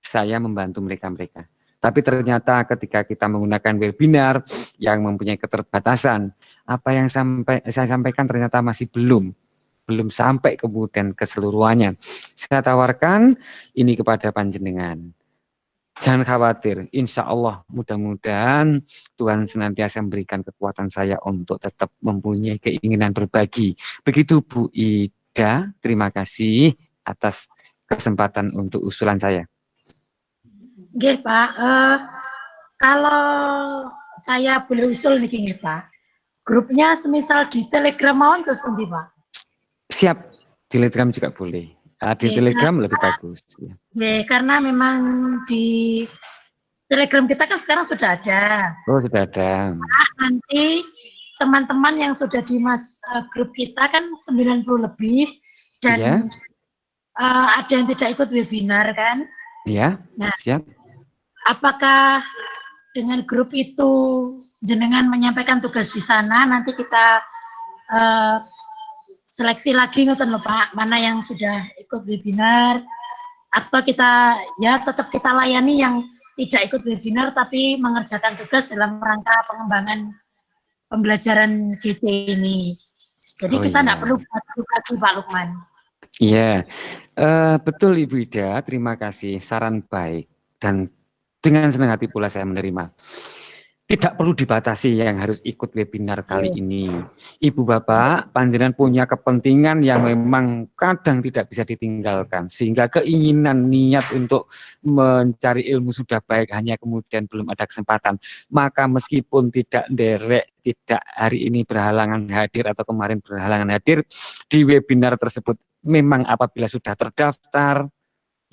saya membantu mereka-mereka. Tapi ternyata ketika kita menggunakan webinar yang mempunyai keterbatasan, apa yang saya sampaikan ternyata masih belum belum sampai kemudian keseluruhannya. Saya tawarkan ini kepada panjenengan. Jangan khawatir, insya Allah mudah-mudahan Tuhan senantiasa memberikan kekuatan saya untuk tetap mempunyai keinginan berbagi. Begitu Bu Ida, terima kasih atas kesempatan untuk usulan saya. Oke Pak, kalau saya boleh usul nih nggih Pak, grupnya semisal di Telegram mawon terus pundi Pak? Siap, di Telegram juga boleh. Di Telegram lebih bagus. Ya, karena memang di Telegram kita kan sekarang sudah ada. Oh, sudah ada. Nah, nanti teman-teman yang sudah di grup kita kan 90 lebih dan Ya. Ada yang tidak ikut webinar kan? Iya. Nah, siap. Apakah dengan grup itu jenengan menyampaikan tugas di sana, nanti kita seleksi lagi ngoten lho Pak, mana yang sudah ikut webinar, atau kita ya tetap kita layani yang tidak ikut webinar tapi mengerjakan tugas dalam rangka pengembangan pembelajaran GC ini. Jadi kita tidak perlu bagi Pak Lukman. Iya, betul Ibu Ida, terima kasih, saran baik dan dengan senang hati pula saya menerima. Tidak perlu dibatasi yang harus ikut webinar kali ini. Ibu Bapak, panjenengan punya kepentingan yang memang kadang tidak bisa ditinggalkan. Sehingga keinginan, niat untuk mencari ilmu sudah baik, hanya kemudian belum ada kesempatan. Maka meskipun tidak derek, tidak hari ini berhalangan hadir atau kemarin berhalangan hadir, di webinar tersebut memang apabila sudah terdaftar,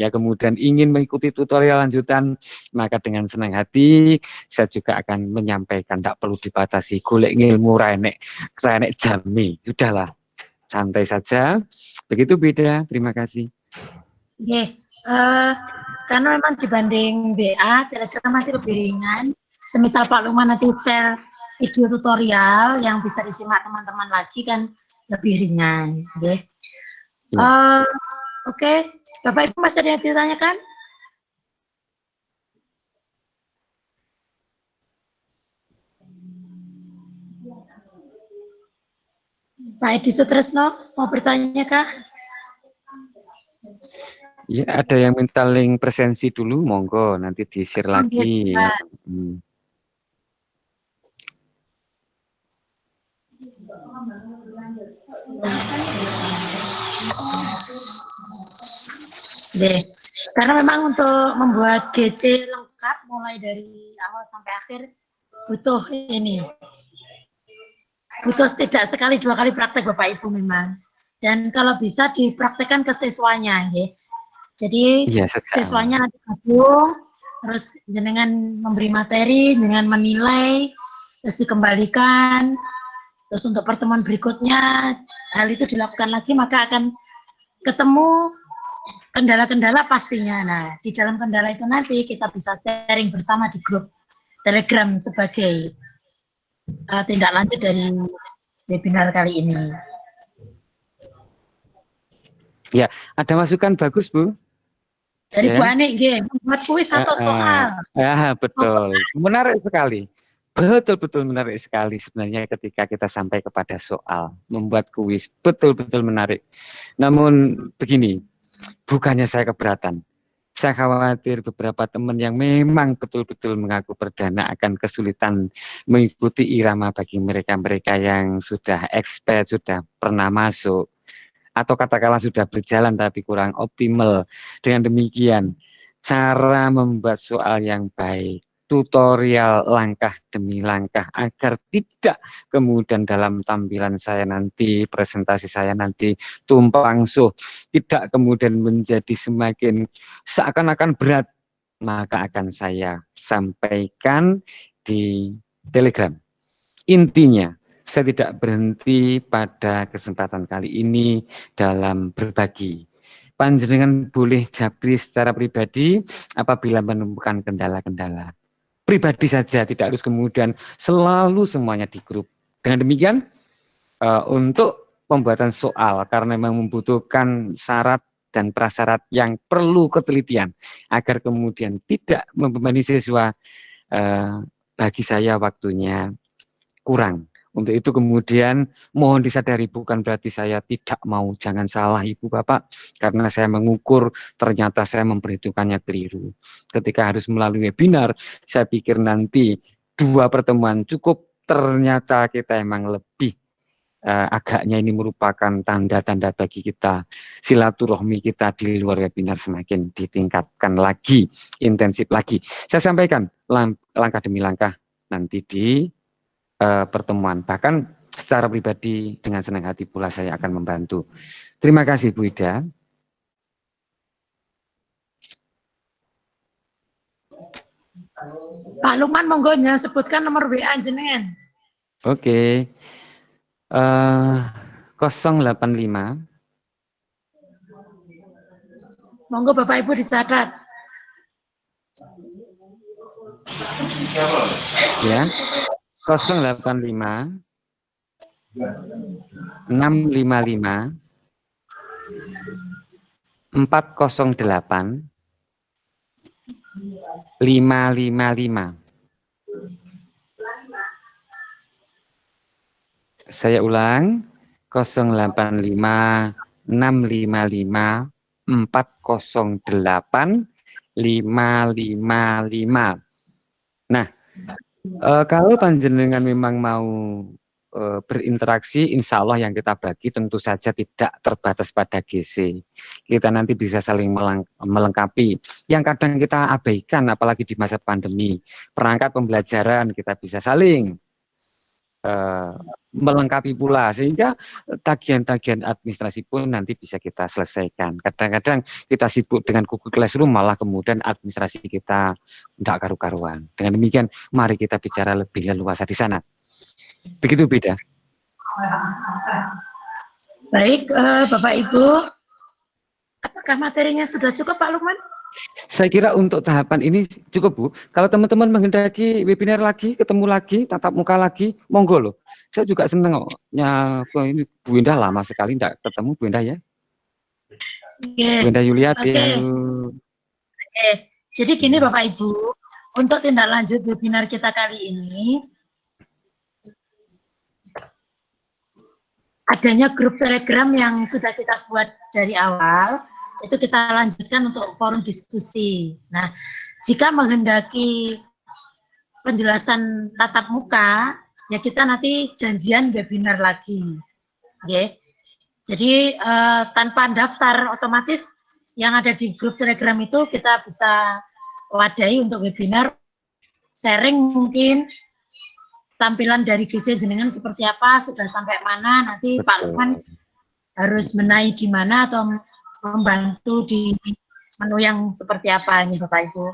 ya kemudian ingin mengikuti tutorial lanjutan, maka dengan senang hati saya juga akan menyampaikan, tidak perlu dibatasi, golek ilmu renek jami, sudahlah, santai saja. Begitu beda, terima kasih. Oke, karena memang dibanding BA, Telegram nanti lebih ringan. Semisal Pak Lukman nanti share video tutorial yang bisa disimak teman-teman lagi kan lebih ringan. Oke. Bapak Ibu masih ada yang ditanyakan? Pak Edi Sutresno mau bertanya kah? Ya, ada yang minta link presensi dulu, monggo nanti di-share lagi. Karena memang untuk membuat GC lengkap mulai dari awal sampai akhir butuh ini, butuh tidak sekali dua kali praktek Bapak Ibu memang, dan kalau bisa dipraktekkan ke siswanya, ya. Jadi ya, siswanya nanti gabung, terus jenengan memberi materi, jenengan menilai, terus dikembalikan, terus untuk pertemuan berikutnya hal itu dilakukan lagi, maka akan ketemu kendala-kendala pastinya. Nah, di dalam kendala itu nanti kita bisa sharing bersama di grup Telegram sebagai tindak lanjut dari webinar kali ini. Ya, ada masukan bagus, Bu. Dari Bu Anik, membuat kuis atau soal. Ya, betul. Menarik sekali. Betul-betul menarik sekali sebenarnya ketika kita sampai kepada soal. Membuat kuis, betul-betul menarik. Namun begini, bukannya saya keberatan. Saya khawatir beberapa teman yang memang betul-betul mengaku perdana akan kesulitan mengikuti irama bagi mereka-mereka yang sudah expert, sudah pernah masuk, atau katakanlah sudah berjalan tapi kurang optimal. Dengan demikian, cara membuat soal yang baik, tutorial langkah demi langkah agar tidak kemudian dalam tampilan saya nanti, presentasi saya nanti tumpang suh, tidak kemudian menjadi semakin seakan-akan berat, maka akan saya sampaikan di Telegram. Intinya, saya tidak berhenti pada kesempatan kali ini dalam berbagi. Panjenengan boleh japri secara pribadi apabila menemukan kendala-kendala. Pribadi saja, tidak harus kemudian selalu semuanya di grup. Dengan demikian, untuk pembuatan soal, karena memang membutuhkan syarat dan prasyarat yang perlu ketelitian, agar kemudian tidak membebani siswa, bagi saya waktunya kurang Untuk itu kemudian mohon disadari, bukan berarti saya tidak mau, jangan salah Ibu Bapak, karena saya mengukur ternyata saya memperhitungkannya keliru. Ketika harus melalui webinar, saya pikir nanti 2 pertemuan cukup, ternyata kita emang lebih agaknya ini merupakan tanda-tanda bagi kita, silaturahmi kita di luar webinar semakin ditingkatkan lagi, intensif lagi. Saya sampaikan langkah demi langkah nanti di pertemuan. Bahkan secara pribadi dengan senang hati pula saya akan membantu. Terima kasih Bu Ida. Pak Lukman, monggo sebutkan nomor WA jenengan. Oke. 085. Monggo Bapak Ibu dicatat. Ya. 085 655 408 555. Saya ulang, 085 655 408 555. Nah, kalau panjenengan memang mau berinteraksi, insya Allah yang kita bagi tentu saja tidak terbatas pada GC. Kita nanti bisa saling melengkapi. Yang kadang kita abaikan, apalagi di masa pandemi, perangkat pembelajaran kita bisa saling melengkapi pula, sehingga tagihan-tagihan administrasi pun nanti bisa kita selesaikan. Kadang-kadang kita sibuk dengan Google Classroom, malah kemudian administrasi kita tidak karu-karuan. Dengan demikian, mari kita bicara lebih leluasa di sana. Begitu beda. Baik, Bapak Ibu, apakah materinya sudah cukup Pak Lukman? Saya kira untuk tahapan ini cukup Bu. Kalau teman-teman menghendaki webinar lagi, ketemu lagi, tatap muka lagi, monggo loh. Saya juga senang kok. Ya, ini Bu Indah lama sekali tidak ketemu Bu Indah ya. Bu Indah Yuliati. Oke. Jadi gini Bapak Ibu, untuk tindak lanjut webinar kita kali ini, adanya grup Telegram yang sudah kita buat dari awal, itu kita lanjutkan untuk forum diskusi. Nah, jika menghendaki penjelasan tatap muka, ya kita nanti janjian webinar lagi. Oke. Jadi tanpa daftar, otomatis yang ada di grup Telegram itu kita bisa wadahi untuk webinar, sharing mungkin tampilan dari GC jenengan seperti apa, sudah sampai mana, nanti Pak Lukman harus menaik di mana atau membantu di menu yang seperti apa ini Bapak Ibu.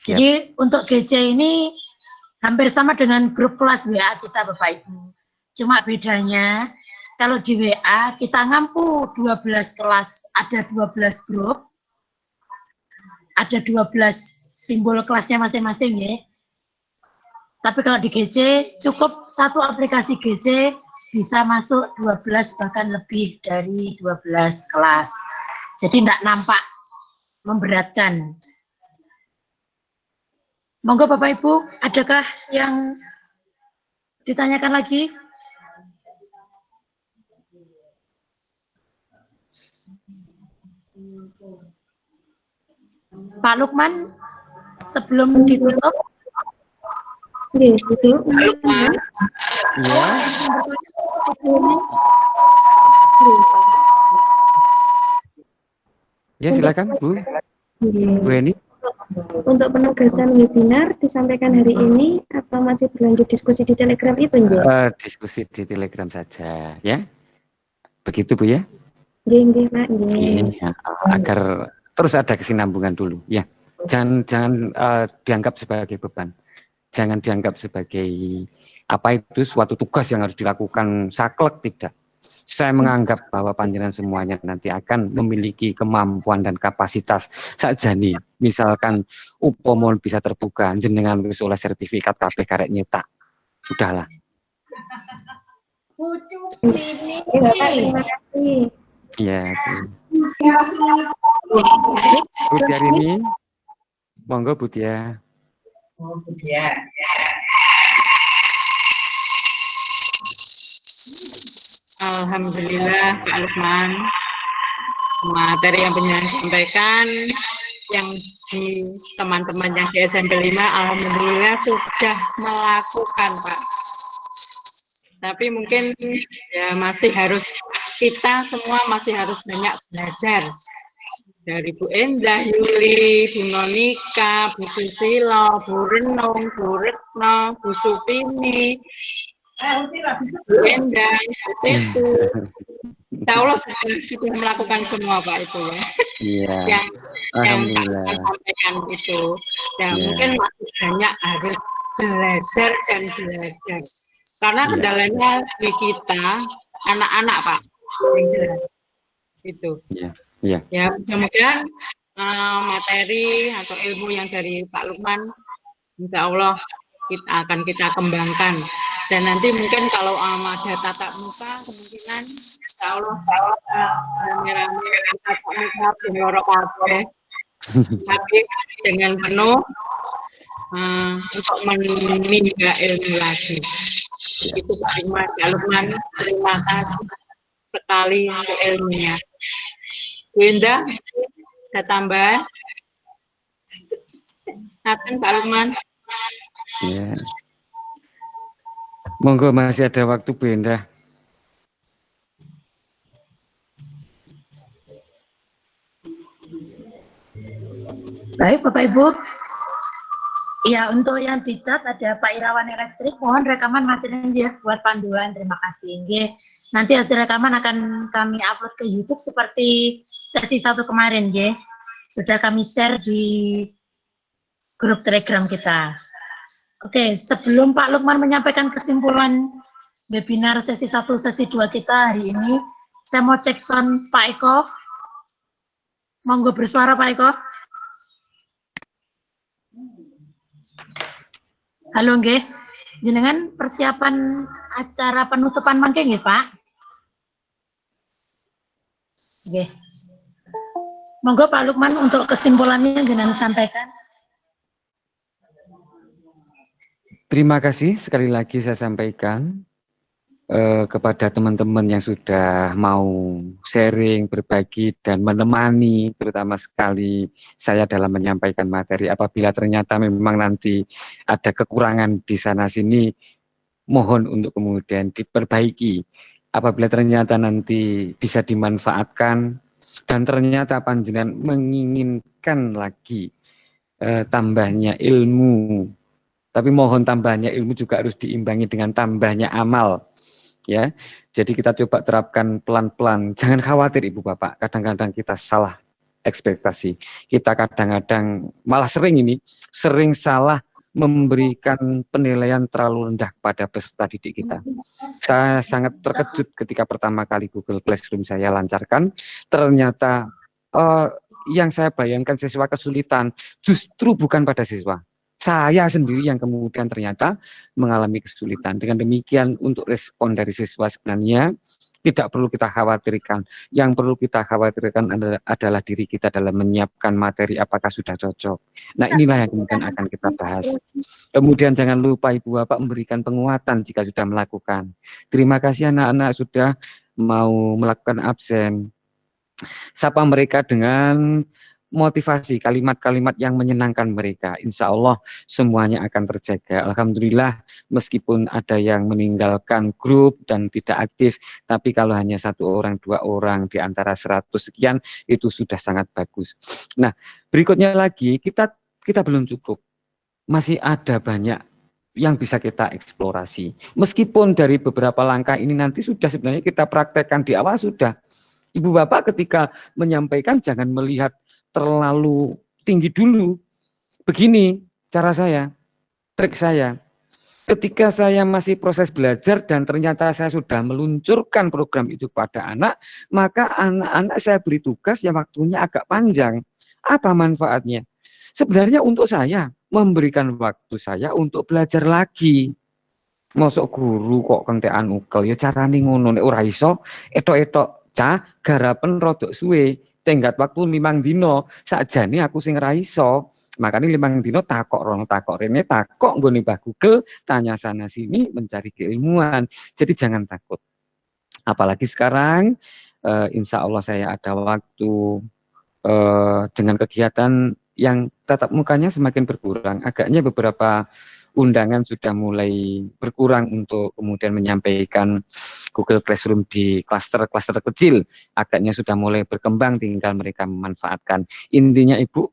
Jadi untuk GC ini hampir sama dengan grup kelas WA kita Bapak Ibu. Cuma bedanya kalau di WA kita ngampu 12 kelas, ada 12 grup, ada 12 simbol kelasnya masing-masing ya. Tapi kalau di GC cukup satu aplikasi GC bisa masuk 12 bahkan lebih dari 12 kelas. Jadi tidak nampak memberatkan. Monggo Bapak Ibu, adakah yang ditanyakan lagi? Pak Lukman, sebelum ditutup. Ya. Ya silakan Bu. Bu Eni. Untuk penugasan webinar disampaikan hari ini atau masih berlanjut diskusi di Telegram itu, Nje? Diskusi di Telegram saja, ya. Begitu Bu ya. Nggih, Pak, nggih. Ya, agar terus ada kesinambungan dulu, ya. Jangan dianggap sebagai beban. Jangan dianggap sebagai apa itu suatu tugas yang harus dilakukan saklek, tidak. Saya menganggap bahwa panjenengan semuanya nanti akan memiliki kemampuan dan kapasitas sakjane. Misalkan upamon bisa terbuka jenengan wis oleh sertifikat kabeh karek nyetak. Sudahlah. Bapak, terima kasih. Iya. Bu Tiarini, monggo Bu Tia. Alhamdulillah Pak Lukman, materi yang penjelasan sampaikan yang di teman-teman yang di SMP 5 alhamdulillah sudah melakukan Pak. Tapi mungkin ya masih harus, kita semua masih harus banyak belajar. Dari Bu Endah, Yuli, Bu Nonika, Bu Susilo, Bu Renung, Bu Retno, Bu Supini, Bu Endah, Bu Titu. Insya Allah sudah melakukan semua Pak itu ya. Iya. yang Alhamdulillah. sampaikan itu. Ya, Iya. mungkin masih banyak harus belajar dan belajar. Karena Iya. kendalanya di kita anak-anak Pak, yang jelas itu. Iya. Iya. Ya, mudah-mudahan materi atau ilmu yang dari Pak Lukman, insya Allah kita kembangkan. Dan nanti mungkin kalau ada tatap muka, kemungkinan insya Allah rame-rame tatap muka benyorok kabeh. Tapi dengan penuh untuk menimba ilmu lagi. Itu Pak Lukman, terima kasih sekali untuk ilmunya. Bu Indah, ada tambahan? Ngaten Pak Lukman. Ya. Monggo masih ada waktu Bu Endah. Baik Bapak Ibu. Ya, untuk yang di chat ada Pak Irawan Elektrik, mohon rekaman materinya ya buat panduan, terima kasih. Nggih. Nanti hasil rekaman akan kami upload ke YouTube seperti sesi 1 kemarin, nggih. Sudah kami share di grup Telegram kita. Oke, sebelum Pak Lukman menyampaikan kesimpulan webinar sesi 1, sesi 2 kita hari ini, saya mau cek sound Pak Eko. Monggo bersuara Pak Eko. Halo nggih, jenengan persiapan acara penutupan mangke nggih Pak? Nggih. Monggo Pak Lukman untuk kesimpulannya jenengan sampaikan. Terima kasih sekali lagi saya sampaikan kepada teman-teman yang sudah mau sharing, berbagi, dan menemani, terutama sekali saya dalam menyampaikan materi. Apabila ternyata memang nanti ada kekurangan di sana-sini, mohon untuk kemudian diperbaiki. Apabila ternyata nanti bisa dimanfaatkan, dan ternyata panjenengan menginginkan lagi tambahnya ilmu, tapi mohon tambahnya ilmu juga harus diimbangi dengan tambahnya amal. Ya, jadi kita coba terapkan pelan-pelan. Jangan khawatir Ibu Bapak, kadang-kadang kita salah ekspektasi. Kita kadang-kadang malah sering salah memberikan penilaian terlalu rendah kepada peserta didik kita. Saya sangat terkejut ketika pertama kali Google Classroom saya lancarkan, ternyata yang saya bayangkan siswa kesulitan justru bukan pada siswa. Saya sendiri yang kemudian ternyata mengalami kesulitan. Dengan demikian untuk respon dari siswa sebenarnya tidak perlu kita khawatirkan. Yang perlu kita khawatirkan adalah diri kita dalam menyiapkan materi apakah sudah cocok. Nah inilah yang kemudian akan kita bahas. Kemudian jangan lupa Ibu Bapak memberikan penguatan jika sudah melakukan. Terima kasih anak-anak sudah mau melakukan absen. Sapa mereka dengan motivasi, kalimat-kalimat yang menyenangkan mereka. Insya Allah semuanya akan terjaga. Alhamdulillah meskipun ada yang meninggalkan grup dan tidak aktif, tapi kalau hanya 1 orang, 2 orang di antara 100 sekian itu sudah sangat bagus. Nah berikutnya lagi kita belum cukup. Masih ada banyak yang bisa kita eksplorasi. Meskipun dari beberapa langkah ini nanti sudah sebenarnya kita praktekkan di awal sudah. Ibu Bapak ketika menyampaikan jangan melihat terlalu tinggi dulu. Begini cara saya, trik saya. Ketika saya masih proses belajar dan ternyata saya sudah meluncurkan program itu kepada anak, maka anak-anak saya beri tugas yang waktunya agak panjang. Apa manfaatnya? Sebenarnya untuk saya, memberikan waktu saya untuk belajar lagi. Mosok guru kok kentekan ukel, ya carane ngono, nek ora iso, etok-etok garapen rodok suwe. Tenggat waktu 5 dino sakjane aku sing ra iso. Makanya limang dino takok rono takok rene takok nggone Mbah Google, tanya sana sini mencari keilmuan. Jadi jangan takut. Apalagi sekarang insya Allah saya ada waktu dengan kegiatan yang tatap mukanya semakin berkurang. Agaknya beberapa undangan sudah mulai berkurang untuk kemudian menyampaikan Google Classroom di klaster-klaster kecil. Agaknya sudah mulai berkembang, tinggal mereka memanfaatkan. Intinya Ibu,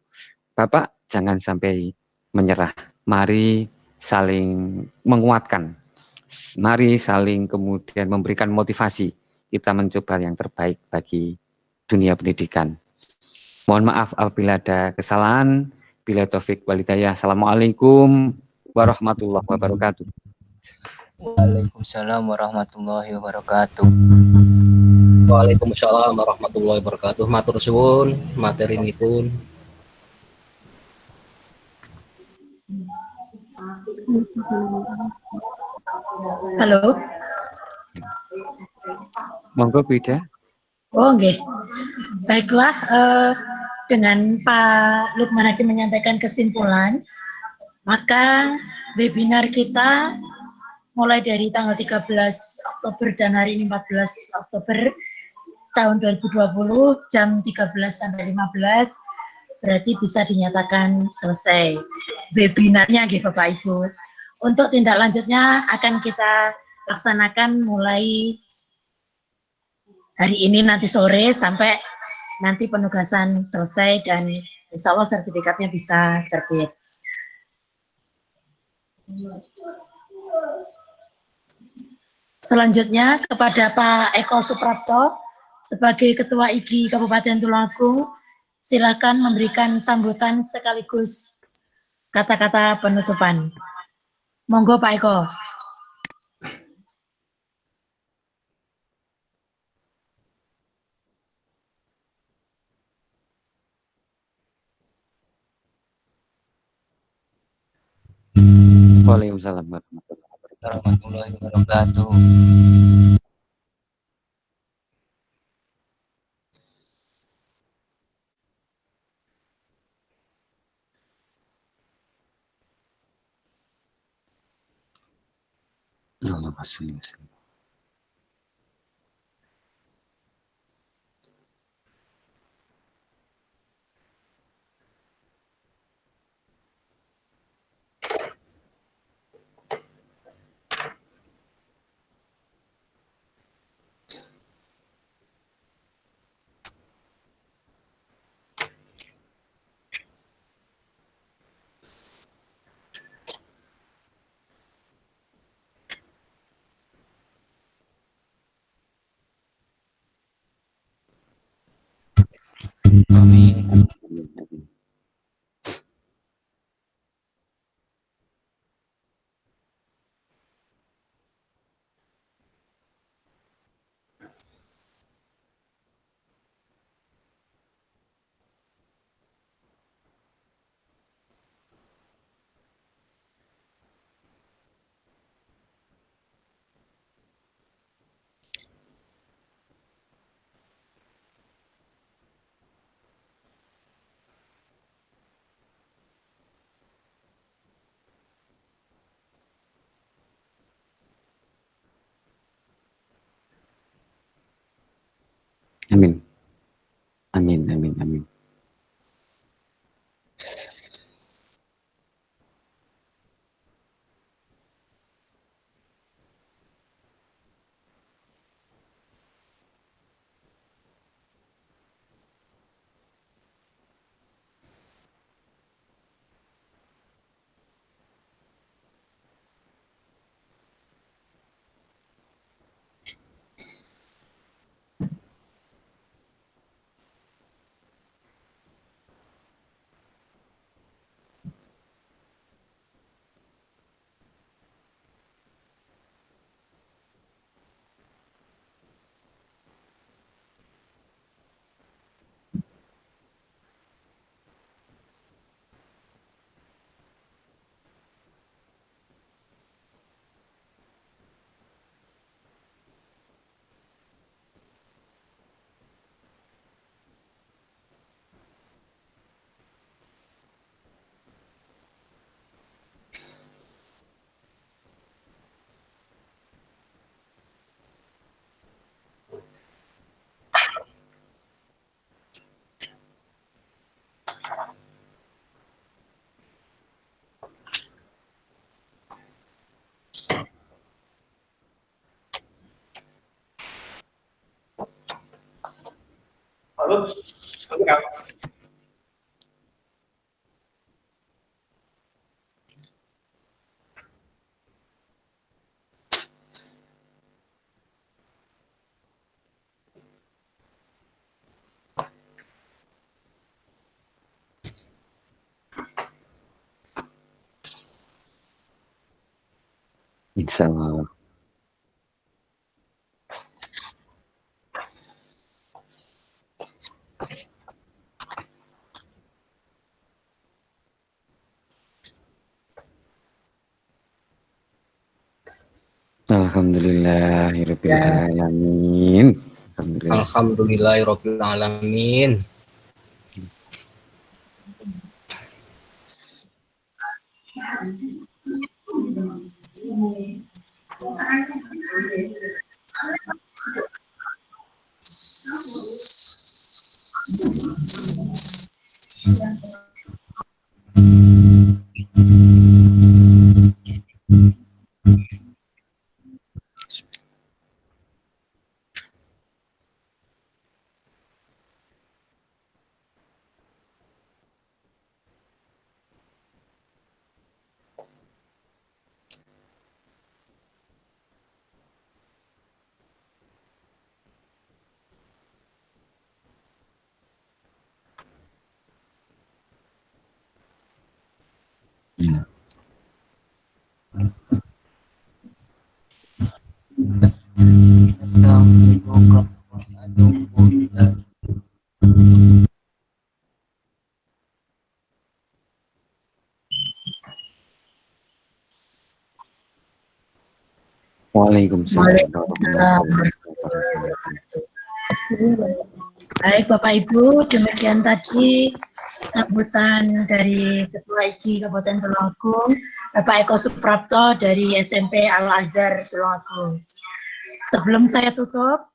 Bapak, jangan sampai menyerah. Mari saling menguatkan. Mari saling kemudian memberikan motivasi. Kita mencoba yang terbaik bagi dunia pendidikan. Mohon maaf apabila ada kesalahan. Bila taufik walhidayah. Assalamualaikum warahmatullahi wabarakatuh. Waalaikumsalam warahmatullahi wabarakatuh. Waalaikumsalam warahmatullahi wabarakatuh. Matur suwun materi ini pun. Halo. Monggo Bida. Oh, nggih. Baiklah, dengan Pak Lukman Hakim menyampaikan kesimpulan, maka webinar kita mulai dari tanggal 13 Oktober dan hari ini 14 Oktober tahun 2020 jam 13 sampai 15 berarti bisa dinyatakan selesai webinarnya nggih Bapak Ibu. Untuk tindak lanjutnya akan kita laksanakan mulai hari ini nanti sore sampai nanti penugasan selesai dan insya Allah sertifikatnya bisa terbit. Selanjutnya kepada Pak Eko Suprapto sebagai Ketua IGI Kabupaten Tulungagung, silakan memberikan sambutan sekaligus kata-kata penutupan. Monggo Pak Eko. Waalaikumsalam Warahmatullahi wabarakatuh. wabarakatuh. Amin. Amin. Amin, amin, amin. Insya Allah. Alhamdulillahirabbil alamin. Alhamdulillah. Alhamdulillahirabbil alamin. Waalaikumsalam. Baik Bapak Ibu, demikian tadi sambutan dari Ketua IKI Kabupaten Tulungagung, Bapak Eko Suprapto dari SMP Al-Azhar Tulungagung. Sebelum saya tutup,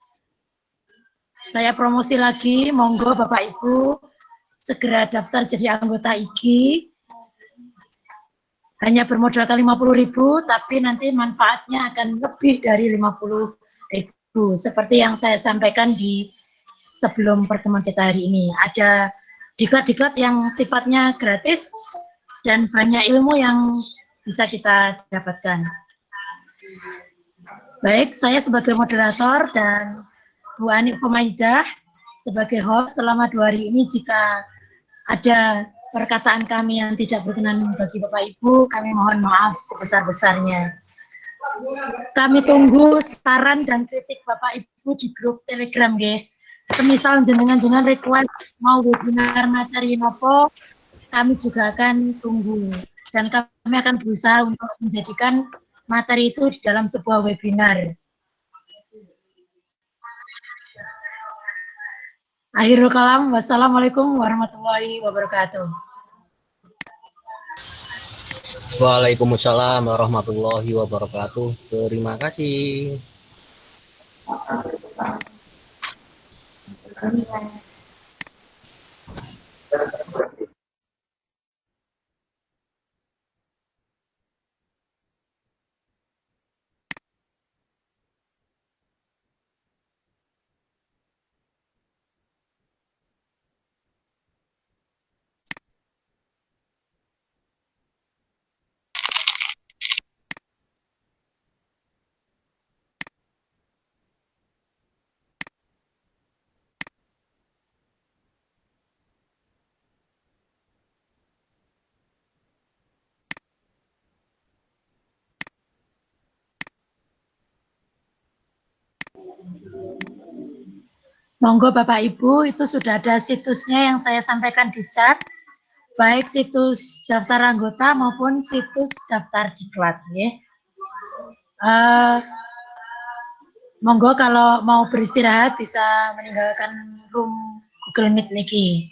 saya promosi lagi, monggo Bapak Ibu segera daftar jadi anggota IKI. Hanya bermodalkan 50.000, tapi nanti manfaatnya akan lebih dari 50.000. Seperti yang saya sampaikan di sebelum pertemuan kita hari ini. Ada diklat-diklat yang sifatnya gratis dan banyak ilmu yang bisa kita dapatkan. Baik, saya sebagai moderator dan Bu Ani Khomaidah sebagai host selama 2 hari ini, jika ada perkataan kami yang tidak berkenan bagi Bapak Ibu, kami mohon maaf sebesar-besarnya. Kami tunggu saran dan kritik Bapak Ibu di grup Telegram, nggih. Semisal jenengan request mau webinar materi nopo, kami juga akan tunggu dan kami akan berusaha untuk menjadikan materi itu di dalam sebuah webinar. Akhirul kalam, wassalamualaikum warahmatullahi wabarakatuh. Waalaikumsalam warahmatullahi wabarakatuh. Terima kasih. Monggo Bapak Ibu, itu sudah ada situsnya yang saya sampaikan di chat, baik situs daftar anggota maupun situs daftar diklat. Ya. Monggo kalau mau beristirahat bisa meninggalkan room Google Meet niki.